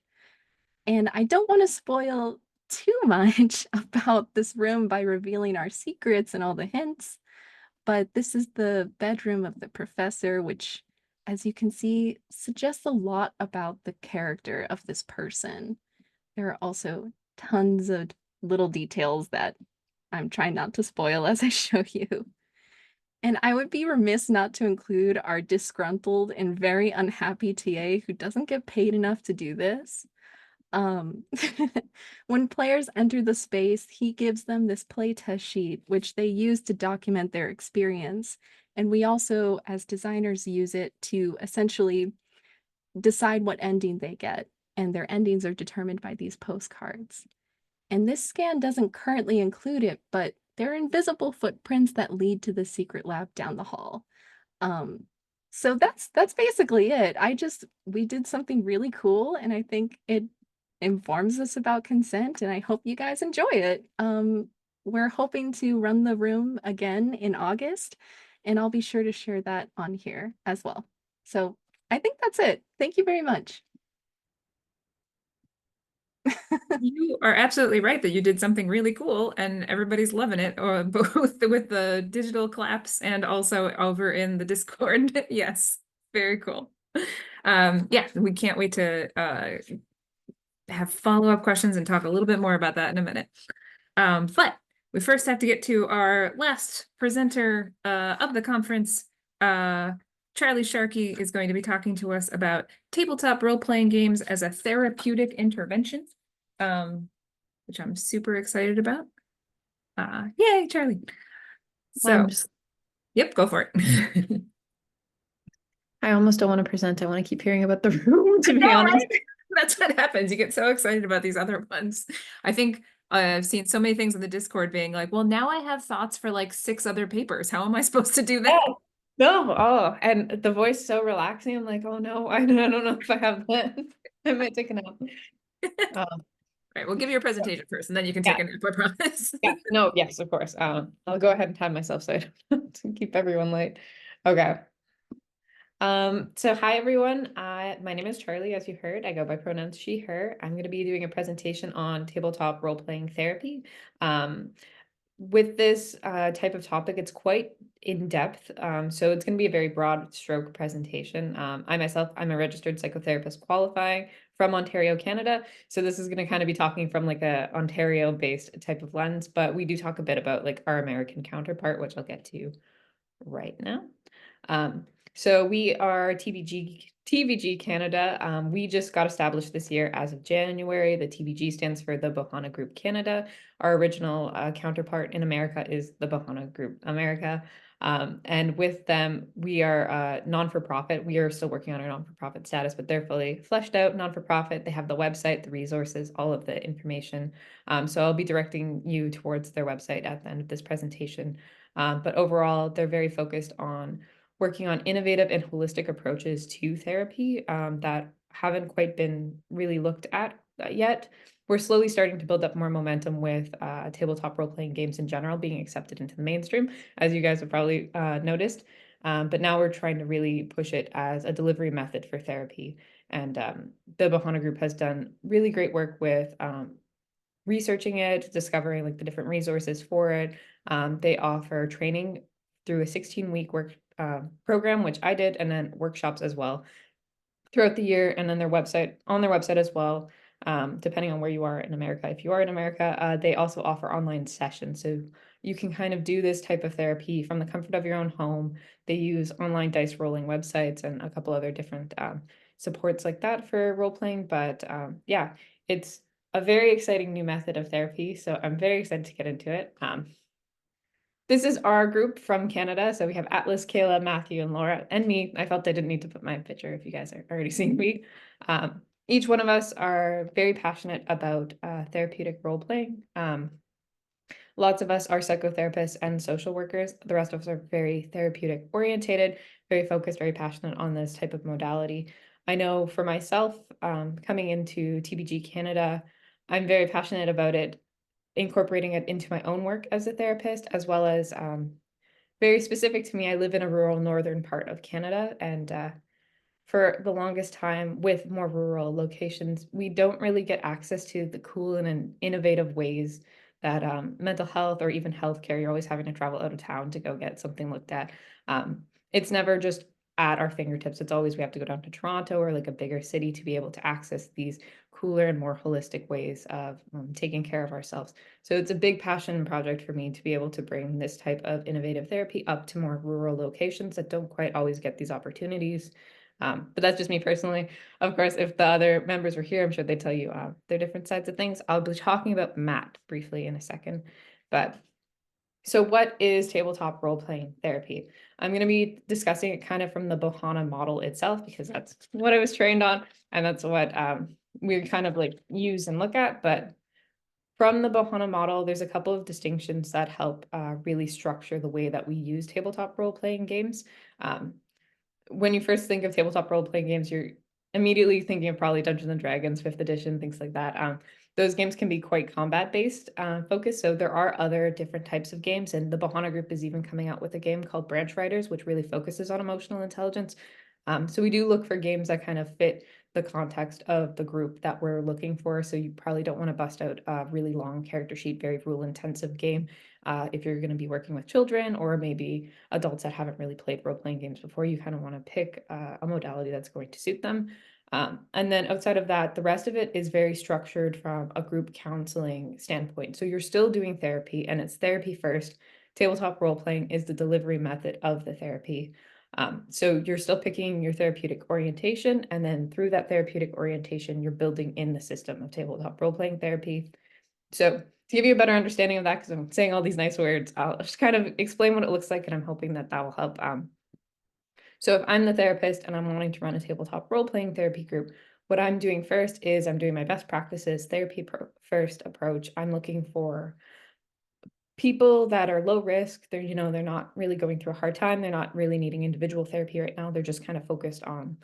And I don't want to spoil too much about this room by revealing our secrets and all the hints, but this is the bedroom of the professor, which, as you can see, suggests a lot about the character of this person. There are also tons of little details that I'm trying not to spoil as I show you. And I would be remiss not to include our disgruntled and very unhappy TA who doesn't get paid enough to do this. When players enter the space, he gives them this playtest sheet, which they use to document their experience. And we also, as designers, use it to essentially decide what ending they get. And their endings are determined by these postcards. And this scan doesn't currently include it, but they're invisible footprints that lead to the secret lab down the hall. So that's basically it. We did something really cool, and I think it informs us about consent, and I hope you guys enjoy it. We're hoping to run the room again in August, and I'll be sure to share that on here as well. So I think that's it. Thank you very much. You are absolutely right that you did something really cool and everybody's loving it, or both with the digital claps and also over in the Discord. Yes, very cool. Yeah, we can't wait to have follow-up questions and talk a little bit more about that in a minute. But we first have to get to our last presenter of the conference. Charley Sharkey is going to be talking to us about tabletop role-playing games as a therapeutic intervention, which I'm super excited about. Yay, Charley. So, yep, go for it. I almost don't want to present. I want to keep hearing about the room, to be honest. Right? That's what happens. You get so excited about these other ones. I think I've seen so many things in the Discord being like, well, now I have thoughts for like 6 other papers. How am I supposed to do that? No, oh, and the voice so relaxing. I'm like, oh no, I don't know if I have that. I might take a nap. Right, we'll give you a presentation first, and then you can take a nap, I promise. Yeah, no, yes, of course. I'll go ahead and time myself so I don't to keep everyone late. Okay. So hi everyone. My name is Charley, as you heard. I go by pronouns she, her. I'm going to be doing a presentation on tabletop role-playing therapy. With this type of topic, it's quite in-depth, so it's going to be a very broad stroke presentation. I'm a registered psychotherapist qualifying from Ontario, Canada, so this is going to kind of be talking from like a Ontario-based type of lens, but we do talk a bit about like our American counterpart, which I'll get to right now. So we are TBG TVG Canada, we just got established this year as of January. The TVG stands for the Bohana Group Canada. Our original counterpart in America is the Bohana Group America. And with them, we are non-for-profit. We are still working on our non-for-profit status, but they're fully fleshed out non-for-profit. They have the website, the resources, all of the information. So I'll be directing you towards their website at the end of this presentation. But overall, they're very focused on working on innovative and holistic approaches to therapy that haven't quite been really looked at yet. We're slowly starting to build up more momentum with tabletop role-playing games in general being accepted into the mainstream, as you guys have probably noticed. But now we're trying to really push it as a delivery method for therapy. And the Bohana Group has done really great work with researching it, discovering like the different resources for it. They offer training through a 16-week work program, which I did, and then workshops as well throughout the year, and then on their website as well, depending on where you are in America. If you are in America, they also offer online sessions. So you can kind of do this type of therapy from the comfort of your own home. They use online dice rolling websites and a couple other different supports like that for role playing. But yeah, it's a very exciting new method of therapy. So I'm very excited to get into it. This is our group from Canada. So we have Atlas, Kayla, Matthew, and Laura, and me. I felt I didn't need to put my picture if you guys are already seeing me. Each one of us are very passionate about therapeutic role playing. Lots of us are psychotherapists and social workers. The rest of us are very therapeutic orientated, very focused, very passionate on this type of modality. I know for myself, coming into TBG Canada, I'm very passionate about it, incorporating it into my own work as a therapist, as well as very specific to me. I live in a rural northern part of Canada, and for the longest time with more rural locations, we don't really get access to the cool and innovative ways that mental health or even healthcare, you're always having to travel out of town to go get something looked at. It's never just at our fingertips. It's always we have to go down to Toronto or like a bigger city to be able to access these cooler and more holistic ways of taking care of ourselves. So it's a big passion project for me to be able to bring this type of innovative therapy up to more rural locations that don't quite always get these opportunities. But that's just me personally. Of course, if the other members were here, I'm sure they'd tell you their different sides of things. I'll be talking about Matt briefly in a second. But so what is tabletop role-playing therapy? I'm going to be discussing it kind of from the Bohana model itself, because that's what I was trained on, and that's what we kind of like use and look at. But from the Bohana model, there's a couple of distinctions that help really structure the way that we use tabletop role-playing games. When you first think of tabletop role-playing games, you're immediately thinking of probably Dungeons and Dragons, 5th edition, things like that. Those games can be quite combat-based focused, so there are other different types of games, and the Bohana Group is even coming out with a game called Branch Riders, which really focuses on emotional intelligence. So we do look for games that kind of fit the context of the group that we're looking for, so you probably don't want to bust out a really long character sheet, very rule-intensive game if you're going to be working with children or maybe adults that haven't really played role-playing games before. You kind of want to pick a modality that's going to suit them. And then outside of that, the rest of it is very structured from a group counseling standpoint. So you're still doing therapy, and it's therapy first. Tabletop role-playing is the delivery method of the therapy. So you're still picking your therapeutic orientation, and then through that therapeutic orientation, you're building in the system of tabletop role-playing therapy. So to give you a better understanding of that, because I'm saying all these nice words, I'll just kind of explain what it looks like, and I'm hoping that that will help. So if I'm the therapist and I'm wanting to run a tabletop role-playing therapy group, what I'm doing first is I'm doing my best practices, therapy first approach. I'm looking for people that are low risk. They're, they're not really going through a hard time. They're not really needing individual therapy right now. They're just kind of focused on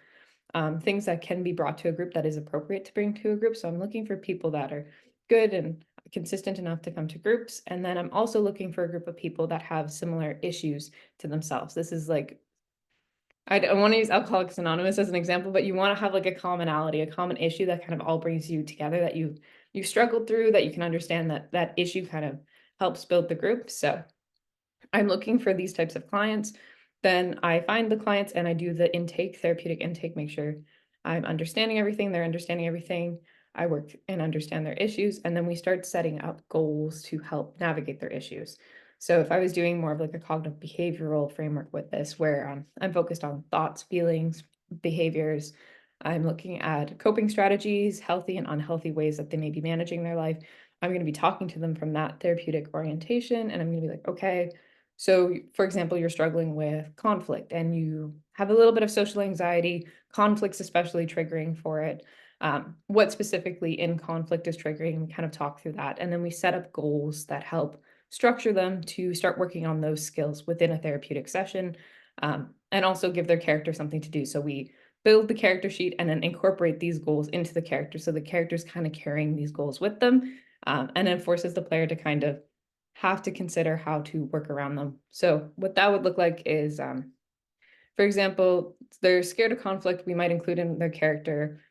things that can be brought to a group that is appropriate to bring to a group. So I'm looking for people that are good and consistent enough to come to groups. And then I'm also looking for a group of people that have similar issues to themselves. This is like, I don't want to use Alcoholics Anonymous as an example, but you want to have like a commonality, a common issue that kind of all brings you together, that you struggled through, that you can understand that issue kind of helps build the group. So I'm looking for these types of clients. Then I find the clients and I do the intake, therapeutic intake, make sure I'm understanding everything, they're understanding everything. I work and understand their issues, and then we start setting up goals to help navigate their issues. So if I was doing more of like a cognitive behavioral framework with this, where I'm focused on thoughts, feelings, behaviors. I'm looking at coping strategies, healthy and unhealthy ways that they may be managing their life. I'm going to be talking to them from that therapeutic orientation, and I'm going to be like, okay, so for example, you're struggling with conflict and you have a little bit of social anxiety, conflict's especially triggering for it. What specifically in conflict is triggering, we kind of talk through that. And then we set up goals that help structure them to start working on those skills within a therapeutic session, and also give their character something to do. So we build the character sheet and then incorporate these goals into the character. So the character's kind of carrying these goals with them, and then forces the player to kind of have to consider how to work around them. So what that would look like is, for example, they're scared of conflict. We might include in their character,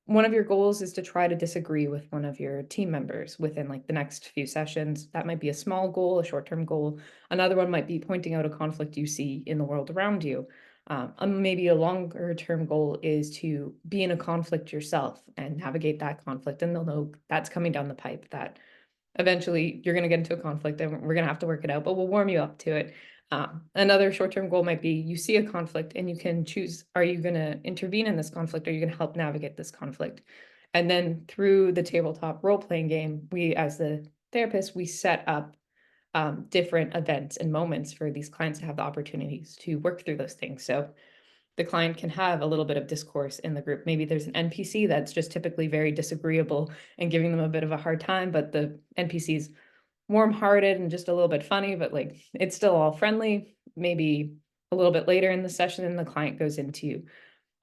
one of your goals is to try to disagree with one of your team members within like the next few sessions. That might be a small goal, a short-term goal. Another one might be pointing out a conflict you see in the world around you. Maybe a longer-term goal is to be in a conflict yourself and navigate that conflict. And they'll know that's coming down the pipe, that eventually you're going to get into a conflict and we're going to have to work it out, but we'll warm you up to it. Another short-term goal might be you see a conflict and you can choose, are you going to intervene in this conflict? Or are you going to help navigate this conflict? And then through the tabletop role-playing game, we, as the therapist, we set up different events and moments for these clients to have the opportunities to work through those things. So the client can have a little bit of discourse in the group. Maybe there's an NPC that's just typically very disagreeable and giving them a bit of a hard time, but the NPC's warm-hearted and just a little bit funny, but like it's still all friendly. Maybe a little bit later in the session, and the client goes into,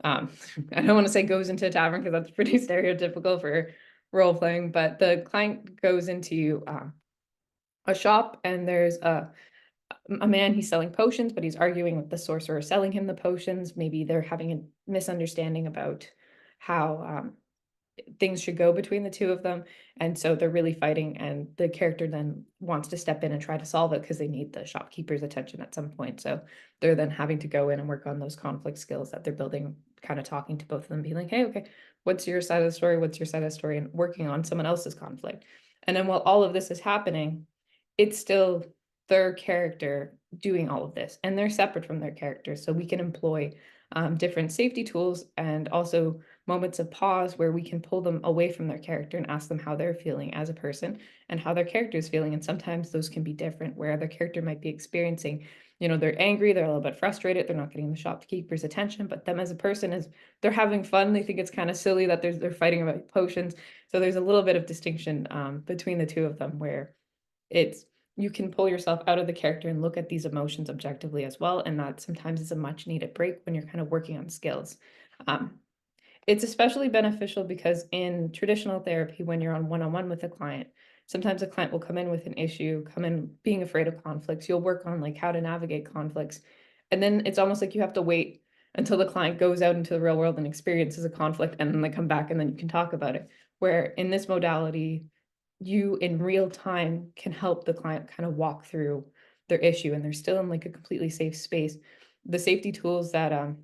I don't want to say goes into a tavern because that's pretty stereotypical for role playing, but the client goes into a shop and there's a man, he's selling potions, but he's arguing with the sorcerer selling him the potions. Maybe they're having a misunderstanding about how things should go between the two of them. And so they're really fighting, and the character then wants to step in and try to solve it because they need the shopkeeper's attention at some point. So they're then having to go in and work on those conflict skills that they're building, kind of talking to both of them, being like, hey, okay, what's your side of the story? What's your side of the story? And working on someone else's conflict. And then while all of this is happening, it's still their character doing all of this, and they're separate from their character. So we can employ different safety tools and also moments of pause where we can pull them away from their character and ask them how they're feeling as a person and how their character is feeling. And sometimes those can be different, where their character might be experiencing, they're angry, they're a little bit frustrated, they're not getting the shopkeeper's attention, but them as a person is, they're having fun. They think it's kind of silly that they're fighting about potions. So there's a little bit of distinction between the two of them, where you can pull yourself out of the character and look at these emotions objectively as well. And that sometimes is a much needed break when you're kind of working on skills. It's especially beneficial because in traditional therapy, when you're on one-on-one with a client, sometimes a client will come in with an issue, come in being afraid of conflicts. You'll work on like how to navigate conflicts. And then it's almost like you have to wait until the client goes out into the real world and experiences a conflict, and then they come back and then you can talk about it. Where in this modality, you in real time can help the client kind of walk through their issue, and they're still in like a completely safe space. The safety tools that are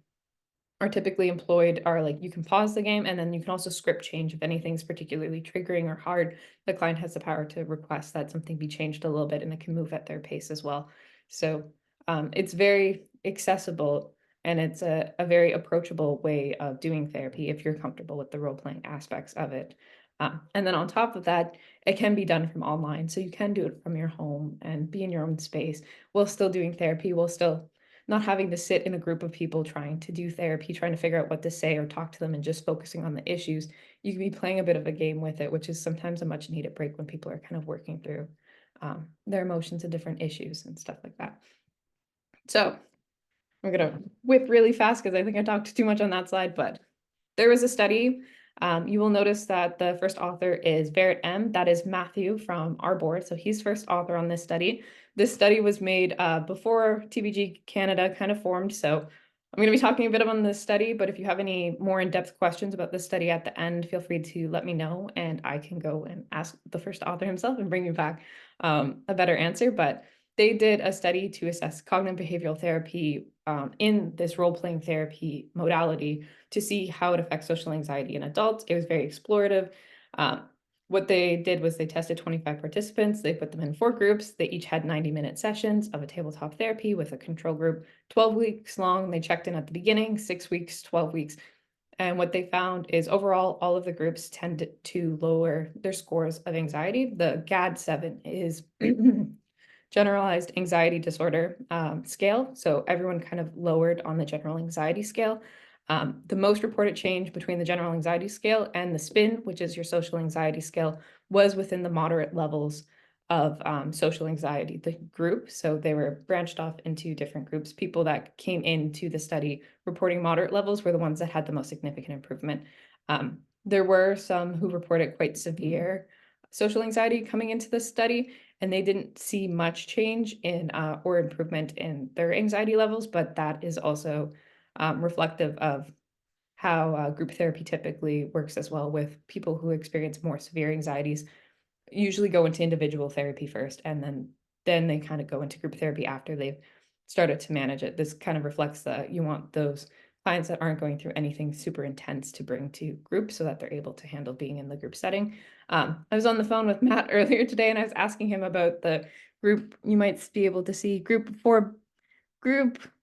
typically employed are like, you can pause the game, and then you can also script change if anything's particularly triggering or hard. The client has the power to request that something be changed a little bit, and it can move at their pace as well. So it's very accessible, and it's a very approachable way of doing therapy if you're comfortable with the role-playing aspects of it. And then on top of that, it can be done from online. So you can do it from your home and be in your own space while still doing therapy, while still not having to sit in a group of people trying to do therapy, trying to figure out what to say or talk to them, and just focusing on the issues. You can be playing a bit of a game with it, which is sometimes a much needed break when people are kind of working through their emotions and different issues and stuff like that. So I'm going to whip really fast because I think I talked too much on that slide, but there was a study. You will notice that the first author is Barrett M. That is Matthew from our board. So he's first author on this study. This study was made before TBG Canada kind of formed. So I'm going to be talking a bit about this study, but if you have any more in-depth questions about this study at the end, feel free to let me know, and I can go and ask the first author himself and bring you back a better answer. But they did a study to assess cognitive behavioral therapy in this role-playing therapy modality to see how it affects social anxiety in adults. It was very explorative. what they did was they tested 25 participants. They put them in 4 groups. They each had 90-minute sessions of a tabletop therapy with a control group, 12 weeks long. They checked in at the beginning, 6 weeks, 12 weeks. And what they found is overall, all of the groups tended to lower their scores of anxiety. The GAD-7 is generalized anxiety disorder scale. So everyone kind of lowered on the general anxiety scale. The most reported change between the general anxiety scale and the SPIN, which is your social anxiety scale, was within the moderate levels of social anxiety, the group. So they were branched off into different groups. People that came into the study reporting moderate levels were the ones that had the most significant improvement. There were some who reported quite severe social anxiety coming into the study, and they didn't see much change in or improvement in their anxiety levels, but that is also reflective of how group therapy typically works as well, with people who experience more severe anxieties usually go into individual therapy first, and then they kind of go into group therapy after they've started to manage it. This kind of reflects that you want those clients that aren't going through anything super intense to bring to group so that they're able to handle being in the group setting. I was on the phone with Matt earlier today, and I was asking him about the group. You might be able to see group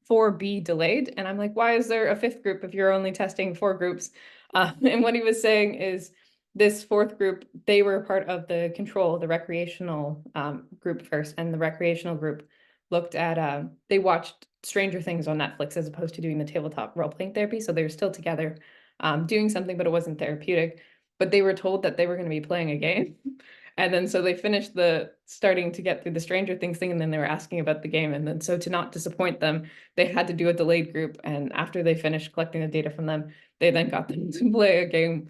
4B delayed. And I'm like, why is there a 5th group if you're only testing 4 groups? And what he was saying is this 4th group, they were part of the control, the recreational group first. And the recreational group looked at, they watched Stranger Things on Netflix as opposed to doing the tabletop role-playing therapy. So they were still together doing something, but it wasn't therapeutic. But they were told that they were going to be playing a game. And then so they finished starting to get through the Stranger Things thing, and then they were asking about the game. And then so to not disappoint them, they had to do a delayed group. And after they finished collecting the data from them, they then got them to play a game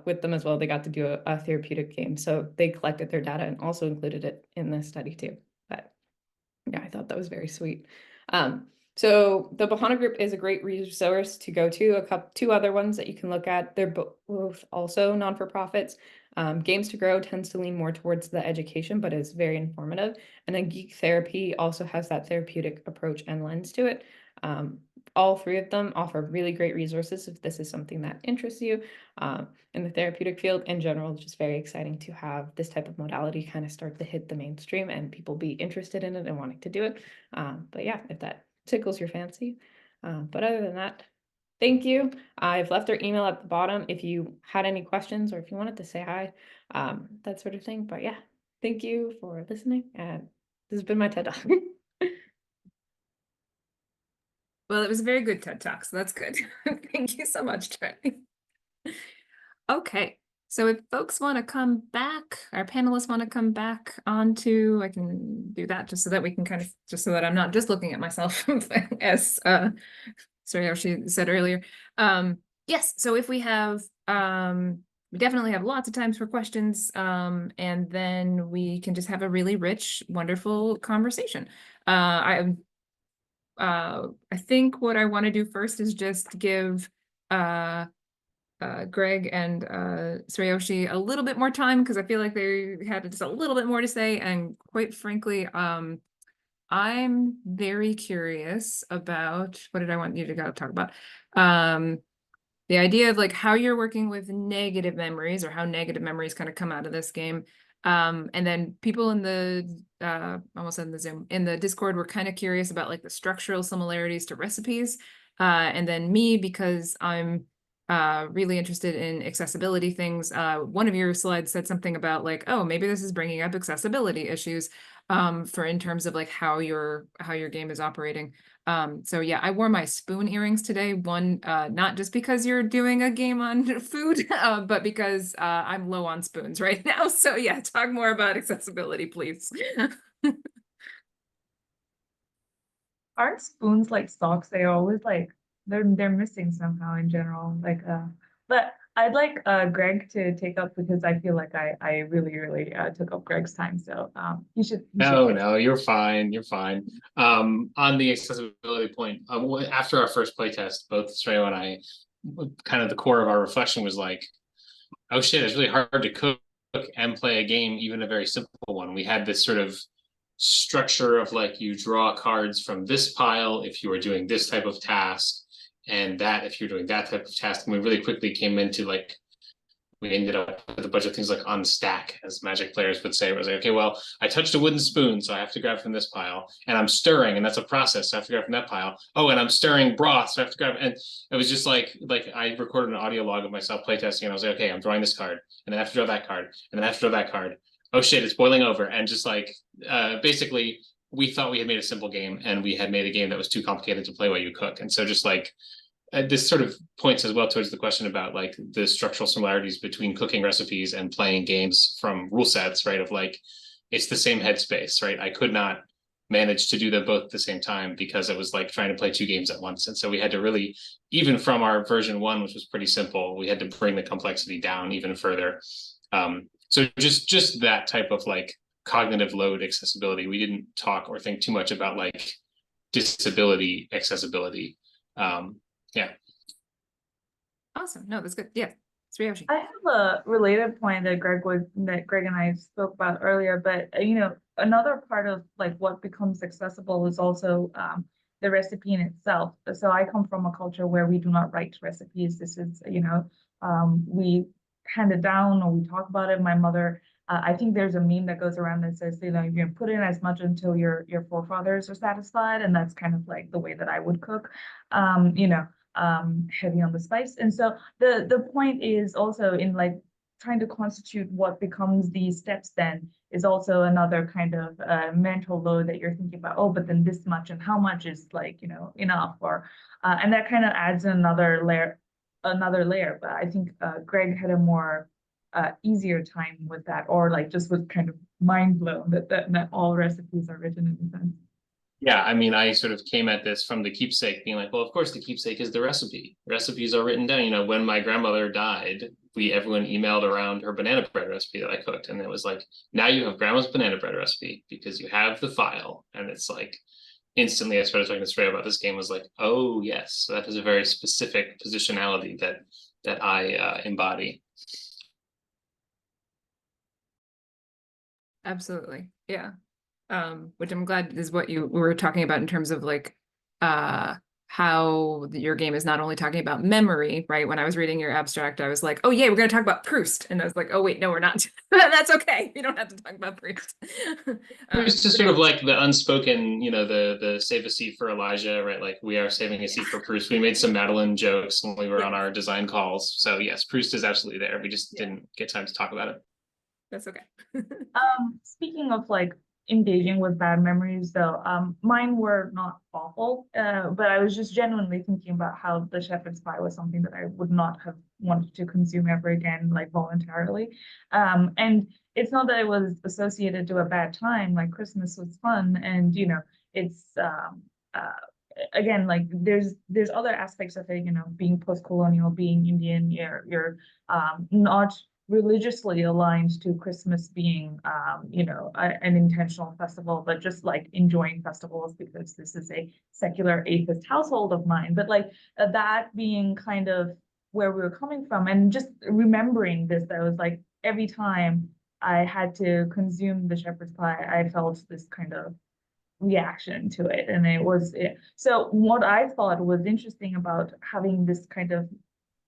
with them as well. They got to do a therapeutic game. So they collected their data and also included it in the study too. But yeah, I thought that was very sweet. So the Bahana group is a great resource to go to. 2 other ones that you can look at. They're both also non-for-profits. Games to Grow tends to lean more towards the education, but is very informative. And then Geek Therapy also has that therapeutic approach and lens to it. All 3 of them offer really great resources if this is something that interests you. In the therapeutic field in general, it's just very exciting to have this type of modality kind of start to hit the mainstream and people be interested in it and wanting to do it. But yeah, if that tickles your fancy. But other than that, thank you. I've left our email at the bottom if you had any questions or if you wanted to say hi, that sort of thing. But yeah, thank you for listening. And this has been my TED Talk. Well, it was a very good TED Talk, so that's good. Thank you so much, Charlie. Okay, so if folks want to come back, our panelists want to come back onto, I can do that just so that we can kind of, just so that I'm not just looking at myself as Sreyashi said earlier. Yes, so if we have, we definitely have lots of times for questions, and then we can just have a really rich, wonderful conversation. I think what I want to do first is just give Greg and Sreyashi a little bit more time, because I feel like they had just a little bit more to say, and quite frankly, I'm very curious about, what did I want you to talk about? The idea of like how you're working with negative memories, or how negative memories kind of come out of this game. And then people in the almost in the Zoom, in the Discord, were kind of curious about like the structural similarities to recipes. And then me, because I'm really interested in accessibility things. One of your slides said something about like, oh, maybe this is bringing up accessibility issues for in terms of like how your game is operating. So yeah, I wore my spoon earrings today. One, not just because you're doing a game on food, but because I'm low on spoons right now. So yeah, talk more about accessibility, please. Aren't spoons like socks? They always like they're missing somehow in general. Like but I'd like Greg to take up, because I feel like I really took up Greg's time. So you should No, you're fine. You're fine. On the accessibility point, after our first playtest, both Sreyo and I, kind of the core of our reflection was like, oh shit, it's really hard to cook and play a game, even a very simple one. We had this sort of structure of like, you draw cards from this pile if you are doing this type of task, and that if you're doing that type of task. And we really quickly came into like we ended up with a bunch of things like on stack, as Magic players would say. It was like, okay, well, I touched a wooden spoon, so I have to grab from this pile, and I'm stirring, and that's a process, so I have to grab from that pile. Oh, and I'm stirring broth, so I have to grab, and it was just like I recorded an audio log of myself playtesting, and I was like, okay, I'm drawing this card, and then I have to draw that card, and then I have to draw that card. Oh shit, it's boiling over, and just like basically, we thought we had made a simple game, and we had made a game that was too complicated to play while you cook, and so just like. This sort of points as well towards the question about like the structural similarities between cooking recipes and playing games from rule sets, right? Of like, it's the same headspace, right? I could not manage to do them both at the same time because it was like trying to play two games at once. And so we had to really, even from our version 1, which was pretty simple, we had to bring the complexity down even further. So just that type of like cognitive load accessibility. We didn't talk or think too much about like disability accessibility. Yeah. Awesome. No, that's good. Yeah. Sreyashi. I have a related point that Greg and I spoke about earlier, but you know, another part of like what becomes accessible is also the recipe in itself. So I come from a culture where we do not write recipes. This is, you know, we hand it down or we talk about it. My mother, I think there's a meme that goes around that says, you know, you put in as much until your forefathers are satisfied, and that's kind of like the way that I would cook. You know. Heavy on the spice. And so the point is also in like trying to constitute what becomes these steps then is also another kind of mental load that you're thinking about, oh, but then this much and how much is like, you know, enough, or and that kind of adds another layer. But I think Greg had a more easier time with that, or like just was kind of mind blown that all recipes are written in a sense. Yeah, I mean, I sort of came at this from the Keepsake, being like, well, of course, the Keepsake is the recipe. Recipes are written down. You know, when my grandmother died, everyone emailed around her banana bread recipe that I cooked, and it was like, now you have grandma's banana bread recipe because you have the file, and it's like instantly I started talking to Sreya about this game. Was like, oh yes, so that is a very specific positionality that I embody. Absolutely. Yeah. Which I'm glad is what you were talking about in terms of like how your game is not only talking about memory, right? When I was reading your abstract, I was like, oh yeah, we're going to talk about Proust. And I was like, oh wait, no, we're not. That's okay. We don't have to talk about Proust. Proust is sort of like the unspoken, you know, the save a seat for Elijah, right? Like we are saving a seat for Proust. We made some Madeline jokes when we were on our design calls. So yes, Proust is absolutely there. We just didn't get time to talk about it. That's okay. Speaking of like engaging with bad memories though, mine were not awful, but I was just genuinely thinking about how the shepherd's pie was something that I would not have wanted to consume ever again, like voluntarily. And it's not that it was associated to a bad time, like Christmas was fun, and you know, it's again, like there's other aspects of it, you know, being post-colonial, being Indian, you're not religiously aligned to Christmas being, you know, an intentional festival, but just like enjoying festivals because this is a secular atheist household of mine. But like that being kind of where we were coming from, and just remembering this, that was like every time I had to consume the shepherd's pie, I felt this kind of reaction to it, and it was it. So what I thought was interesting about having this kind of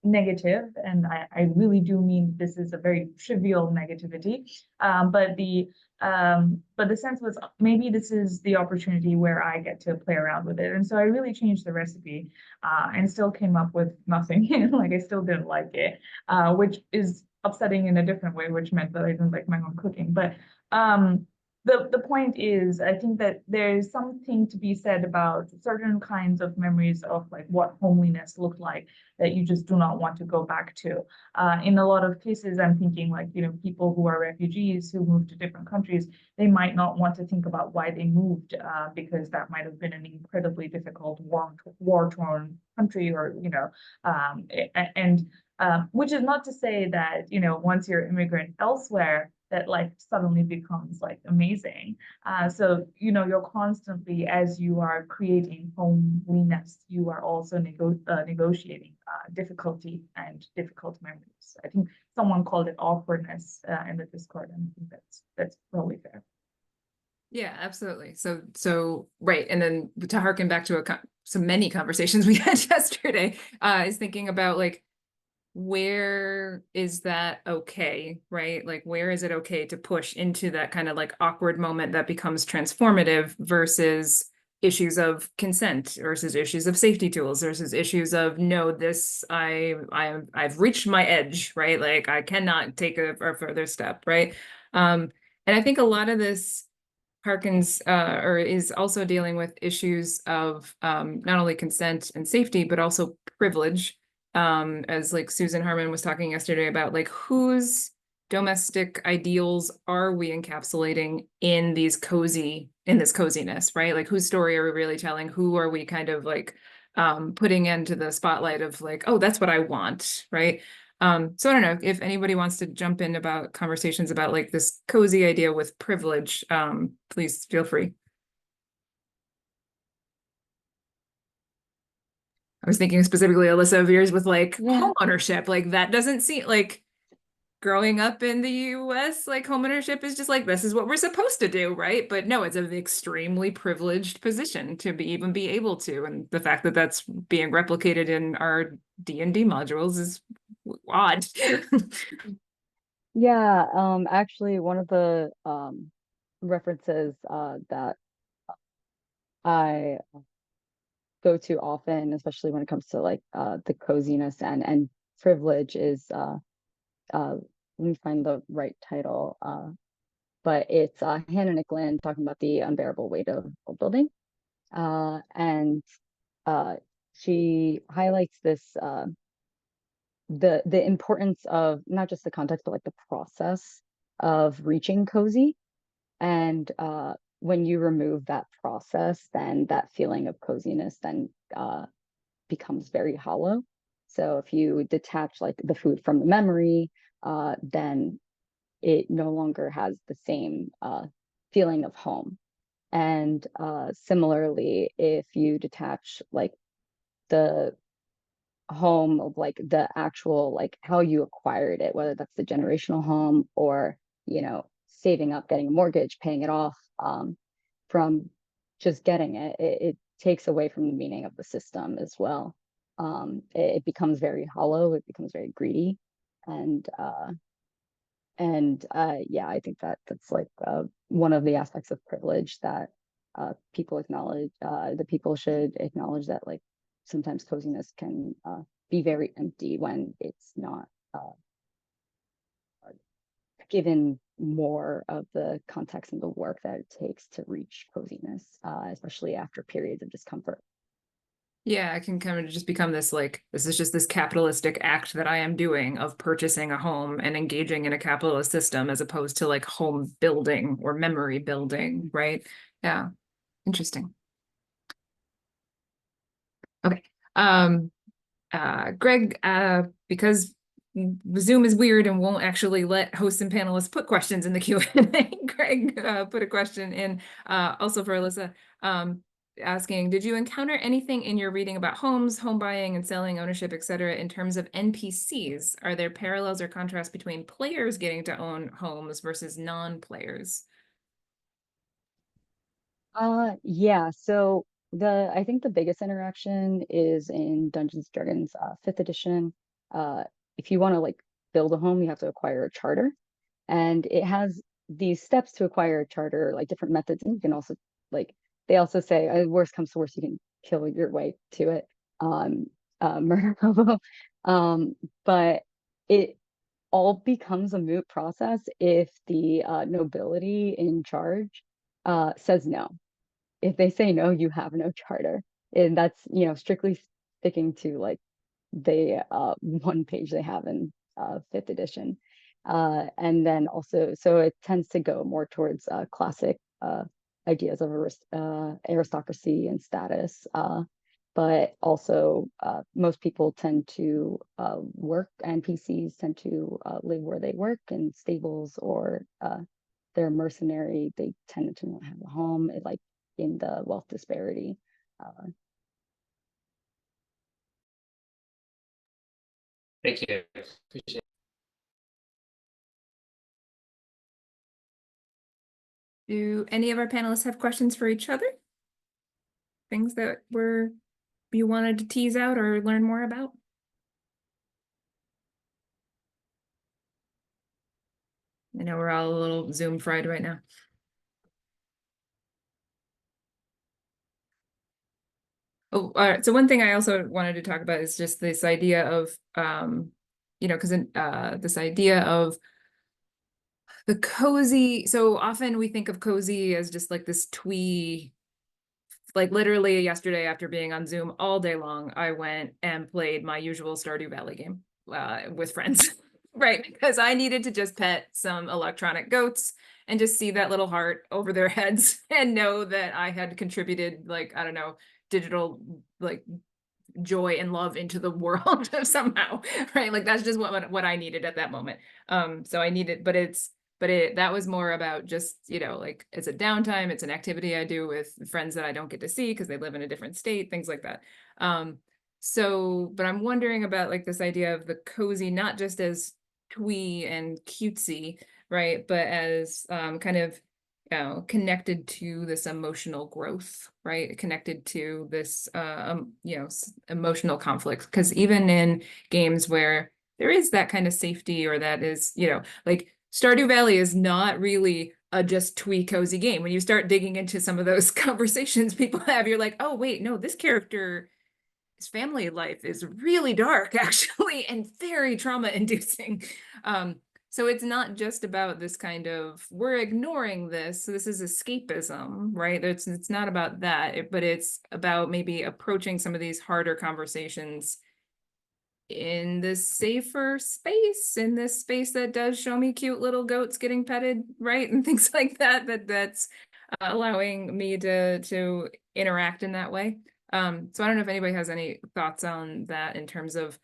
negative, and I really do mean this is a very trivial negativity, but the sense was maybe this is the opportunity where I get to play around with it. And so I really changed the recipe and still came up with nothing. Like I still didn't like it, which is upsetting in a different way, which meant that I didn't like my own cooking. But the point is, I think that there's something to be said about certain kinds of memories of like what homeliness looked like that you just do not want to go back to. In a lot of cases, I'm thinking like, you know, people who are refugees who moved to different countries, they might not want to think about why they moved because that might have been an incredibly difficult war-torn country, or, you know, which is not to say that, you know, once you're immigrant elsewhere, that life suddenly becomes like amazing. So, you know, you're constantly, as you are creating homeliness, you are also negotiating difficulty and difficult memories. I think someone called it awkwardness in the Discord, and I think that's probably fair. Yeah, absolutely. So right. And then to harken back to so many conversations we had yesterday, is thinking about like, where is that okay, right? Like, where is it okay to push into that kind of like awkward moment that becomes transformative versus issues of consent versus issues of safety tools versus issues of no, this I've reached my edge, right? Like I cannot take a further step, right? And I think a lot of this harkens or is also dealing with issues of not only consent and safety, but also privilege. As like Susan Harmon was talking yesterday about like whose domestic ideals are we encapsulating in this coziness, right? Like whose story are we really telling? Who are we kind of like putting into the spotlight of like, oh, that's what I want, right? So I don't know if anybody wants to jump in about conversations about like this cozy idea with privilege, please feel free. I was thinking specifically, Alyssa, of yours with like home ownership. Like that doesn't seem like growing up in the US, like home ownership is just like, this is what we're supposed to do, right? But no, it's an extremely privileged position to even be able to. And the fact that that's being replicated in our D&D modules is odd. Yeah, actually one of the references that I go to often, especially when it comes to like the coziness and privilege is let me find the right title. But it's Hannah Nicklin talking about the unbearable weight of building. And she highlights this the importance of not just the context, but like the process of reaching cozy. And when you remove that process, then that feeling of coziness then becomes very hollow. So if you detach like the food from the memory, then it no longer has the same feeling of home. And similarly, if you detach like the home of like the actual like how you acquired it, whether that's the generational home or saving up, getting a mortgage, paying it off, from just getting it takes away from the meaning of the system as well. It becomes very hollow, it becomes very greedy, and yeah, I think that's like one of the aspects of privilege that people acknowledge, that people should acknowledge, that like sometimes coziness can be very empty when it's not given more of the context and the work that it takes to reach coziness, especially after periods of discomfort. Yeah, it can kind of just become this like, this is just this capitalistic act that I am doing of purchasing a home and engaging in a capitalist system as opposed to like home building or memory building, right? Yeah, interesting. Okay. Greg, because Zoom is weird and won't actually let hosts and panelists put questions in the Q&A, Greg put a question in also for Alyssa, asking, did you encounter anything in your reading about homes, home buying and selling, ownership, etc., in terms of NPCs? Are there parallels or contrasts between players getting to own homes versus non-players? Yeah, so I think the biggest interaction is in Dungeons & Dragons 5th edition. If you want to like build a home, you have to acquire a charter, and it has these steps to acquire a charter, like different methods, and you can also like, they also say worst comes to worst, you can kill your way to it, murder hobo. But it all becomes a moot process if the nobility in charge says no. If they say no, you have no charter. And that's, strictly sticking to like the one page they have in 5th edition. And then also, so it tends to go more towards classic ideas of aristocracy and status. But also, most people tend to work, NPCs tend to live where they work in stables, or they're mercenary. They tend to not have a home, like in the wealth disparity. Thank you. Appreciate it. Do any of our panelists have questions for each other? Things that you wanted to tease out or learn more about? I know we're all a little Zoom fried right now. Oh, all right. So one thing I also wanted to talk about is just this idea of, because this idea of the cozy. So often we think of cozy as just like this twee. Like literally yesterday, after being on Zoom all day long, I went and played my usual Stardew Valley game with friends, right? Because I needed to just pet some electronic goats and just see that little heart over their heads and know that I had contributed, like, I don't know, digital like joy and love into the world somehow, right? Like that's just what I needed at that moment. So I needed, that was more about just, like it's a downtime, it's an activity I do with friends that I don't get to see because they live in a different state, things like that. But I'm wondering about like this idea of the cozy, not just as twee and cutesy, right? But as kind of connected to this emotional growth, right? Connected to this, emotional conflict. Because even in games where there is that kind of safety, or that is, like Stardew Valley is not really a just twee cozy game. When you start digging into some of those conversations people have, you're like, oh wait, no, this character, his family life is really dark actually, and very trauma inducing. So it's not just about this kind of, we're ignoring this, so this is escapism, right? It's not about that, but it's about maybe approaching some of these harder conversations in this safer space, in this space that does show me cute little goats getting petted, right? And things like that, that's allowing me to interact in that way. So I don't know if anybody has any thoughts on that in terms of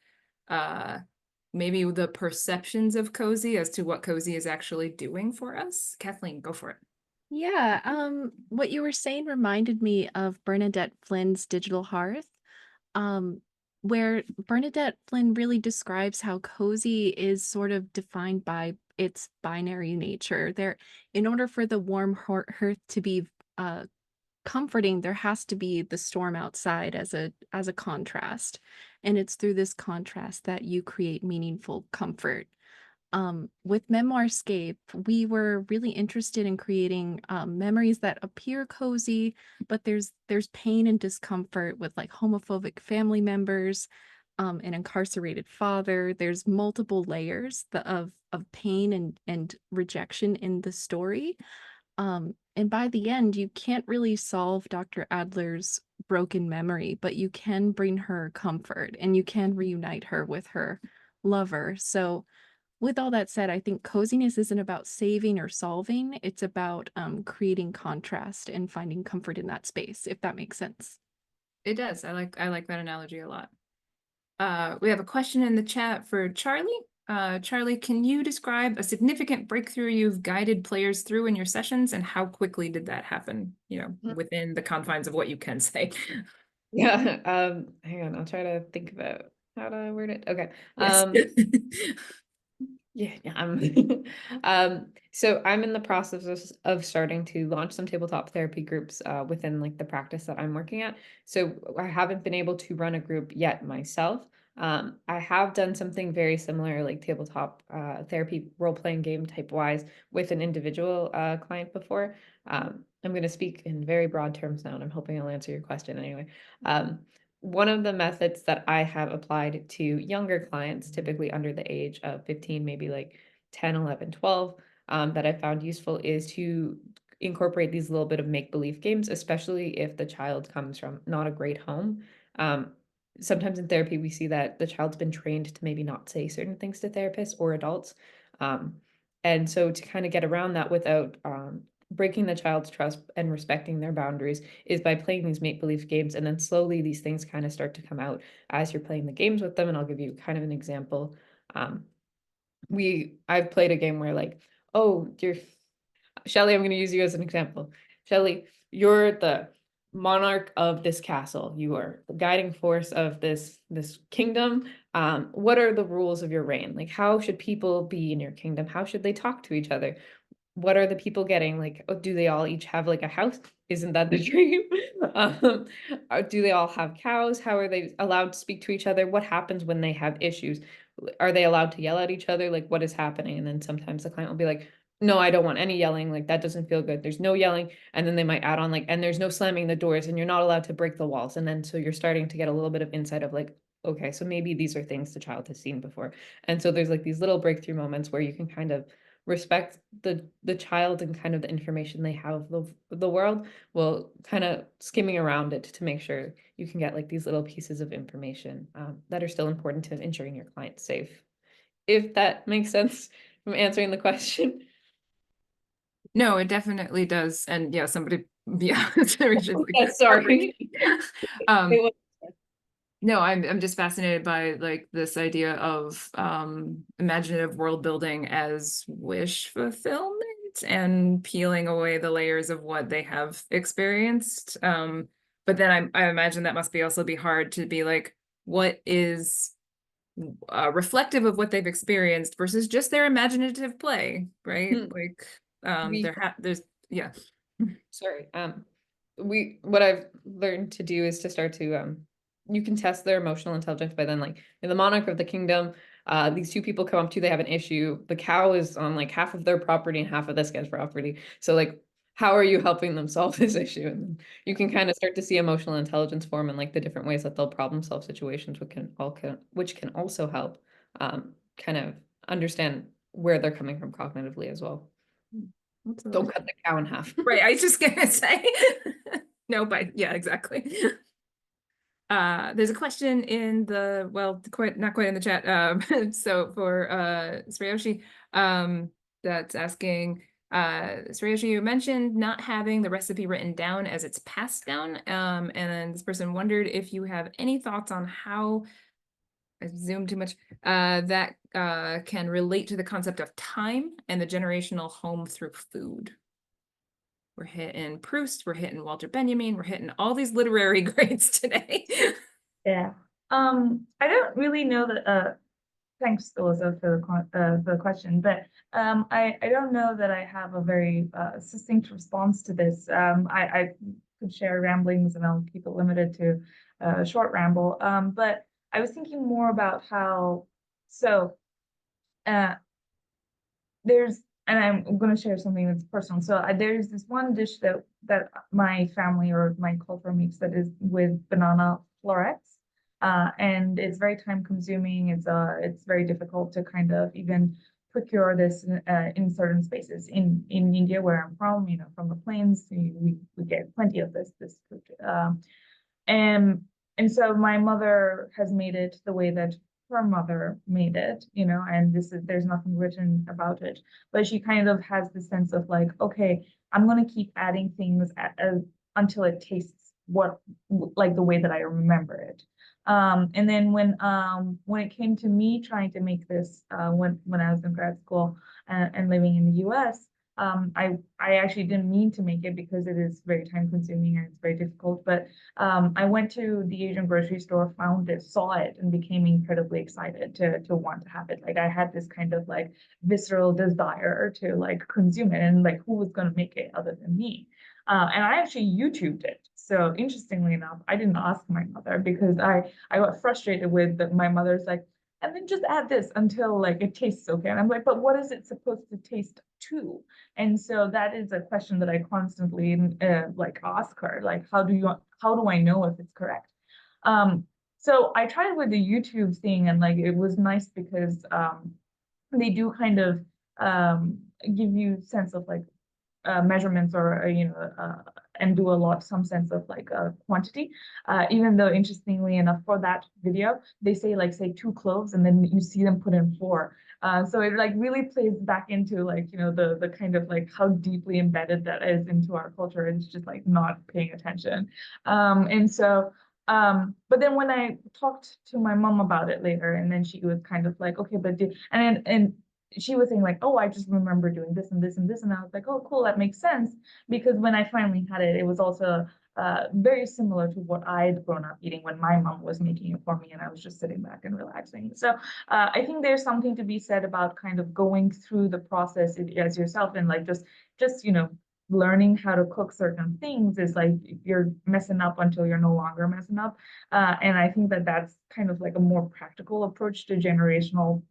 maybe the perceptions of cozy as to what cozy is actually doing for us. Kathleen, go for it. Yeah, what you were saying reminded me of Bernadette Flynn's Digital Hearth, um, where Bernadette Flynn really describes how cozy is sort of defined by its binary nature. In order for the warm hearth to be comforting, there has to be the storm outside as a contrast, and it's through this contrast that you create meaningful comfort. With Memoirscape, we were really interested in creating memories that appear cozy, but there's pain and discomfort with like homophobic family members, an incarcerated father. There's multiple layers of pain and rejection in the story. And by the end, you can't really solve Dr. Adler's broken memory, but you can bring her comfort and you can reunite her with her lover. So with all that said, I think coziness isn't about saving or solving. It's about creating contrast and finding comfort in that space, if that makes sense. It does. I like that analogy a lot. We have a question in the chat for Charley. Charley, can you describe a significant breakthrough you've guided players through in your sessions, and how quickly did that happen, within the confines of what you can say? Yeah, hang on, I'll try to think about how to word it. Okay. Yes. So I'm in the process of starting to launch some tabletop therapy groups within like the practice that I'm working at. So I haven't been able to run a group yet myself. I have done something very similar, like tabletop therapy role-playing game type wise with an individual client before. I'm going to speak in very broad terms now, and I'm hoping I'll answer your question anyway. One of the methods that I have applied to younger clients, typically under the age of 15, maybe like 10, 11, 12, that I found useful is to incorporate these little bit of make-believe games, especially if the child comes from not a great home. Sometimes in therapy, we see that the child's been trained to maybe not say certain things to therapists or adults. And so to kind of get around that without breaking the child's trust and respecting their boundaries is by playing these make-believe games, and then slowly these things kind of start to come out as you're playing the games with them. And I'll give you kind of an example. I've played a game where like, oh, Shelly, I'm going to use you as an example. Shelly, you're the monarch of this castle. You are the guiding force of this kingdom. What are the rules of your reign? Like, how should people be in your kingdom? How should they talk to each other? What are the people getting? Like, oh, do they all each have like a house? Isn't that the dream? Do they all have cows? How are they allowed to speak to each other? What happens when they have issues? Are they allowed to yell at each other? Like, what is happening? And then sometimes the client will be like, no, I don't want any yelling, like that doesn't feel good. There's no yelling. And then they might add on like, and there's no slamming the doors and you're not allowed to break the walls. And then so you're starting to get a little bit of insight of like, okay, so maybe these are things the child has seen before. And so there's like these little breakthrough moments where you can kind of respect the child and kind of the information they have of the world, while kind of skimming around it to make sure you can get like these little pieces of information that are still important to ensuring your client's safe. If that makes sense from answering the question. No, it definitely does. And yeah, somebody, yeah, sorry, just like, Yeah, sorry. um, It was- no, I'm just fascinated by like this idea of imaginative world building as wish fulfillment and peeling away the layers of what they have experienced. But then I imagine that must be also be hard to be like, what is reflective of what they've experienced versus just their imaginative play, right? Like We- there's yeah. Sorry. What I've learned to do is to start to you can test their emotional intelligence by then, like in the monarch of the kingdom, these two people come up to you, they have an issue. The cow is on like half of their property and half of this guy's property. So like, how are you helping them solve this issue? And you can kind of start to see emotional intelligence form and like the different ways that they'll problem solve situations, which can also help kind of understand where they're coming from cognitively as well. Don't cut the cow in half. Right, I was just gonna say. No, but yeah, exactly. There's a question in the, well, not quite in the chat. So for Sreyashi, that's asking, Sreyashi, you mentioned not having the recipe written down as it's passed down. And then this person wondered if you have any thoughts on how, I zoomed too much, that can relate to the concept of time and the generational home through food. We're hitting Proust, we're hitting Walter Benjamin, we're hitting all these literary greats today. Yeah. I don't really know that, thanks, Alyssa, for the question, but I don't know that I have a very succinct response to this. I could share ramblings and I'll keep it limited to a short ramble. But I was thinking more about how, so there's, and I'm going to share something that's personal. So there's this one dish that my family or my culture makes that is with banana florets. And it's very time consuming. It's very difficult to kind of even procure this in certain spaces. In India, where I'm from, from the plains, we get plenty of this food. And so my mother has made it the way that her mother made it, and there's nothing written about it, but she kind of has the sense of like, okay, I'm going to keep adding things until it tastes like the way that I remember it. And then when it came to me trying to make this when I was in grad school and living in the US, I actually didn't mean to make it because it is very time consuming and it's very difficult. But I went to the Asian grocery store, found it, saw it, and became incredibly excited to want to have it. Like I had this kind of like visceral desire to like consume it, and like who was going to make it other than me? And I actually YouTubed it. So interestingly enough, I didn't ask my mother because I got frustrated with that. My mother's like, and then just add this until like it tastes okay. And I'm like, but what is it supposed to taste to? And so that is a question that I constantly like ask her, like, how do I know if it's correct? So I tried with the YouTube thing, and like it was nice because they do kind of give you sense of like measurements or and do some sense of like quantity, even though interestingly enough for that video they say like say 2 cloves and then you see them put in 4, so it like really plays back into like the kind of like how deeply embedded that is into our culture. It's just like not paying attention. And so but then when I talked to my mom about it later, and then she was kind of like, okay, but and she was saying like, oh, I just remember doing this and this and this. And I was like, oh, cool, that makes sense. Because when I finally had it, it was also very similar to what I'd grown up eating when my mom was making it for me and I was just sitting back and relaxing. So I think there's something to be said about kind of going through the process as yourself, and like just learning how to cook certain things is like you're messing up until you're no longer messing up. And I think that that's kind of like a more practical approach to generational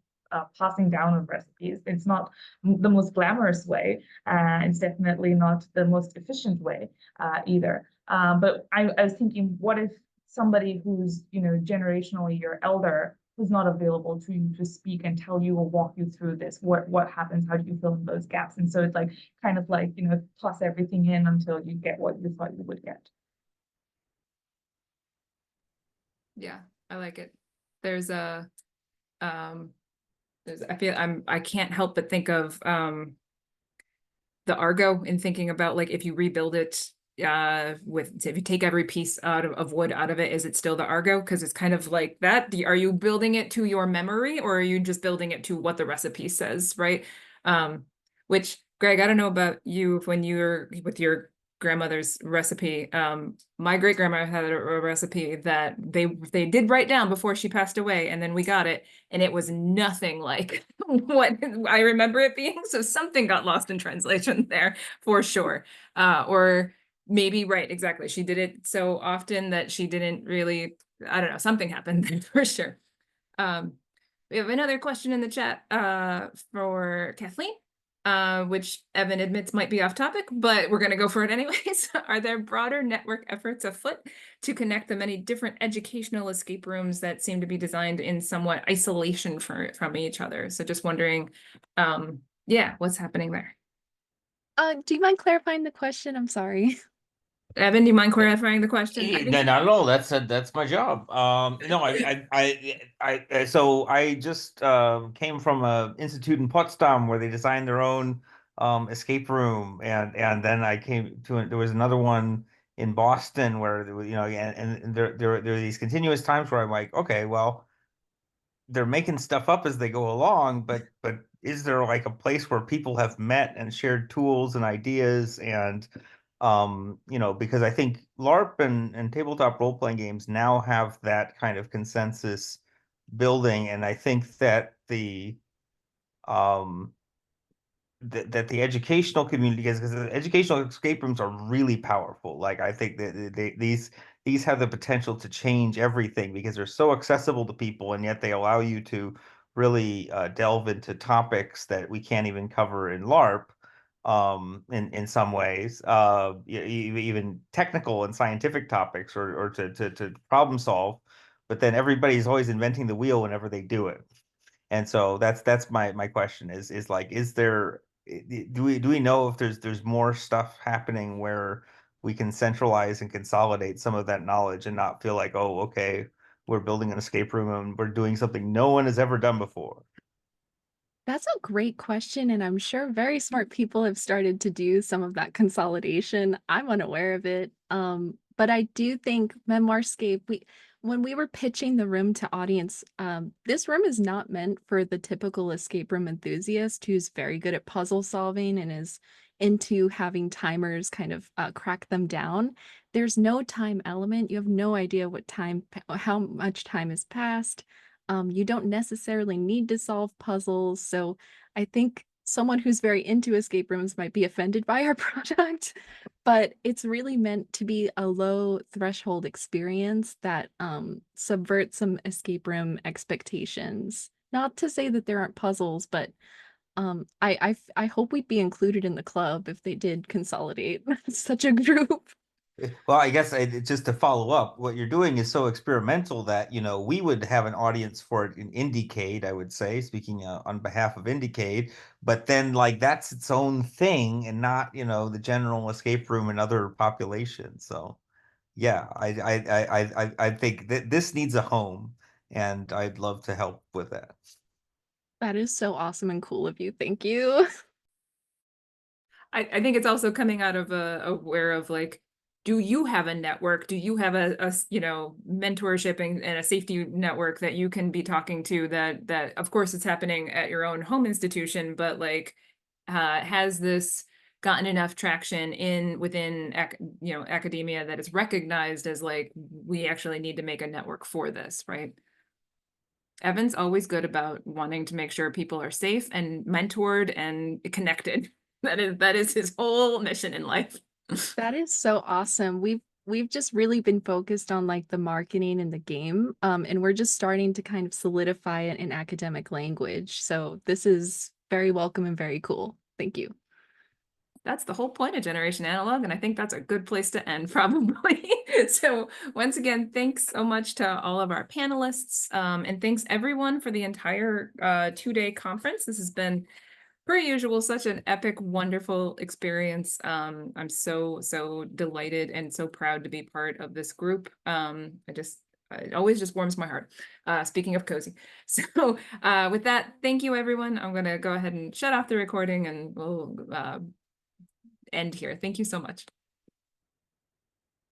passing down of recipes. It's not the most glamorous way. It's definitely not the most efficient way either. But I was thinking, what if somebody who's, you know, generationally your elder, who's not available to you to speak and tell you or walk you through this, what happens, how do you fill in those gaps? And so it's like kind of like, you know, toss everything in until you get what you thought you would get. Yeah, I like it. There's a I can't help but think of the Argo in thinking about, like, if you rebuild it if you take every piece of wood out of it, is it still the Argo? Because it's kind of like that. Are you building it to your memory, or are you just building it to what the recipe says, right? Which, Greg, I don't know about you when you're with your grandmother's recipe. My great grandma had a recipe that they did write down before she passed away, and then we got it, and it was nothing like what I remember it being. So something got lost in translation there for sure. Or maybe, right, exactly. She did it so often that she didn't really, I don't know, something happened there for sure. We have another question in the chat for Kathleen, which Evan admits might be off topic, but we're going to go for it anyways. Are there broader network efforts afoot to connect the many different educational escape rooms that seem to be designed in somewhat isolation from each other? So just wondering, yeah, what's happening there? Do you mind clarifying the question? I'm sorry. Evan, do you mind clarifying the question? No, not at all. That's my job. No, so I just came from a institute in Potsdam where they designed their own escape room, and then I came to there was another one in Boston where there was, you know, and there are these continuous times where I'm like, okay, well, they're making stuff up as they go along, but is there like a place where people have met and shared tools and ideas and you know, because I think LARP and tabletop role-playing games now have that kind of consensus building, and I think that the that the educational community is, because the educational escape rooms are really powerful. Like, I think that these have the potential to change everything because they're so accessible to people, and yet they allow you to really delve into topics that we can't even cover in LARP in some ways, even technical and scientific topics, or to problem solve. But then everybody's always inventing the wheel whenever they do it. And so that's my question is like, is there, do we know if there's more stuff happening where we can centralize and consolidate some of that knowledge and not feel like, oh, okay, we're building an escape room and we're doing something no one has ever done before? That's a great question, and I'm sure very smart people have started to do some of that consolidation. I'm unaware of it. But I do think Memoirscape, when we were pitching the room to audience, this room is not meant for the typical escape room enthusiast who's very good at puzzle solving and is into having timers kind of crack them down. There's no time element. You have no idea how much time has passed. You don't necessarily need to solve puzzles. So I think someone who's very into escape rooms might be offended by our product, but it's really meant to be a low threshold experience that subverts some escape room expectations. Not to say that there aren't puzzles, but I hope we'd be included in the club if they did consolidate such a group. Well, I guess just to follow up, what you're doing is so experimental that, you know, we would have an audience for it in Indiecade, I would say, speaking on behalf of Indiecade, but then like that's its own thing and not, you know, the general escape room and other populations. So yeah, I think that this needs a home, and I'd love to help with that. That is so awesome and cool of you. Thank you. I think it's also coming out of aware of, like, do you have a network? Do you have a you know, mentorship and a safety network that you can be talking to that of course it's happening at your own home institution, but like has this gotten enough traction within you know, academia that is recognized as like, we actually need to make a network for this, right? Evan's always good about wanting to make sure people are safe and mentored and connected. That is his whole mission in life. That is so awesome. we've just really been focused on like the marketing and the game. And we're just starting to kind of solidify it in academic language. So this is very welcome and very cool. Thank you. That's the whole point of Generation Analog, and I think that's a good place to end, probably. So once again, thanks so much to all of our panelists, and thanks everyone for the entire 2-day conference. This has been, per usual, such an epic, wonderful experience. I'm so delighted and so proud to be part of this group. It always just warms my heart. Speaking of cozy. So with that, thank you, everyone. I'm going to go ahead and shut off the recording, and we'll end here. Thank you so much.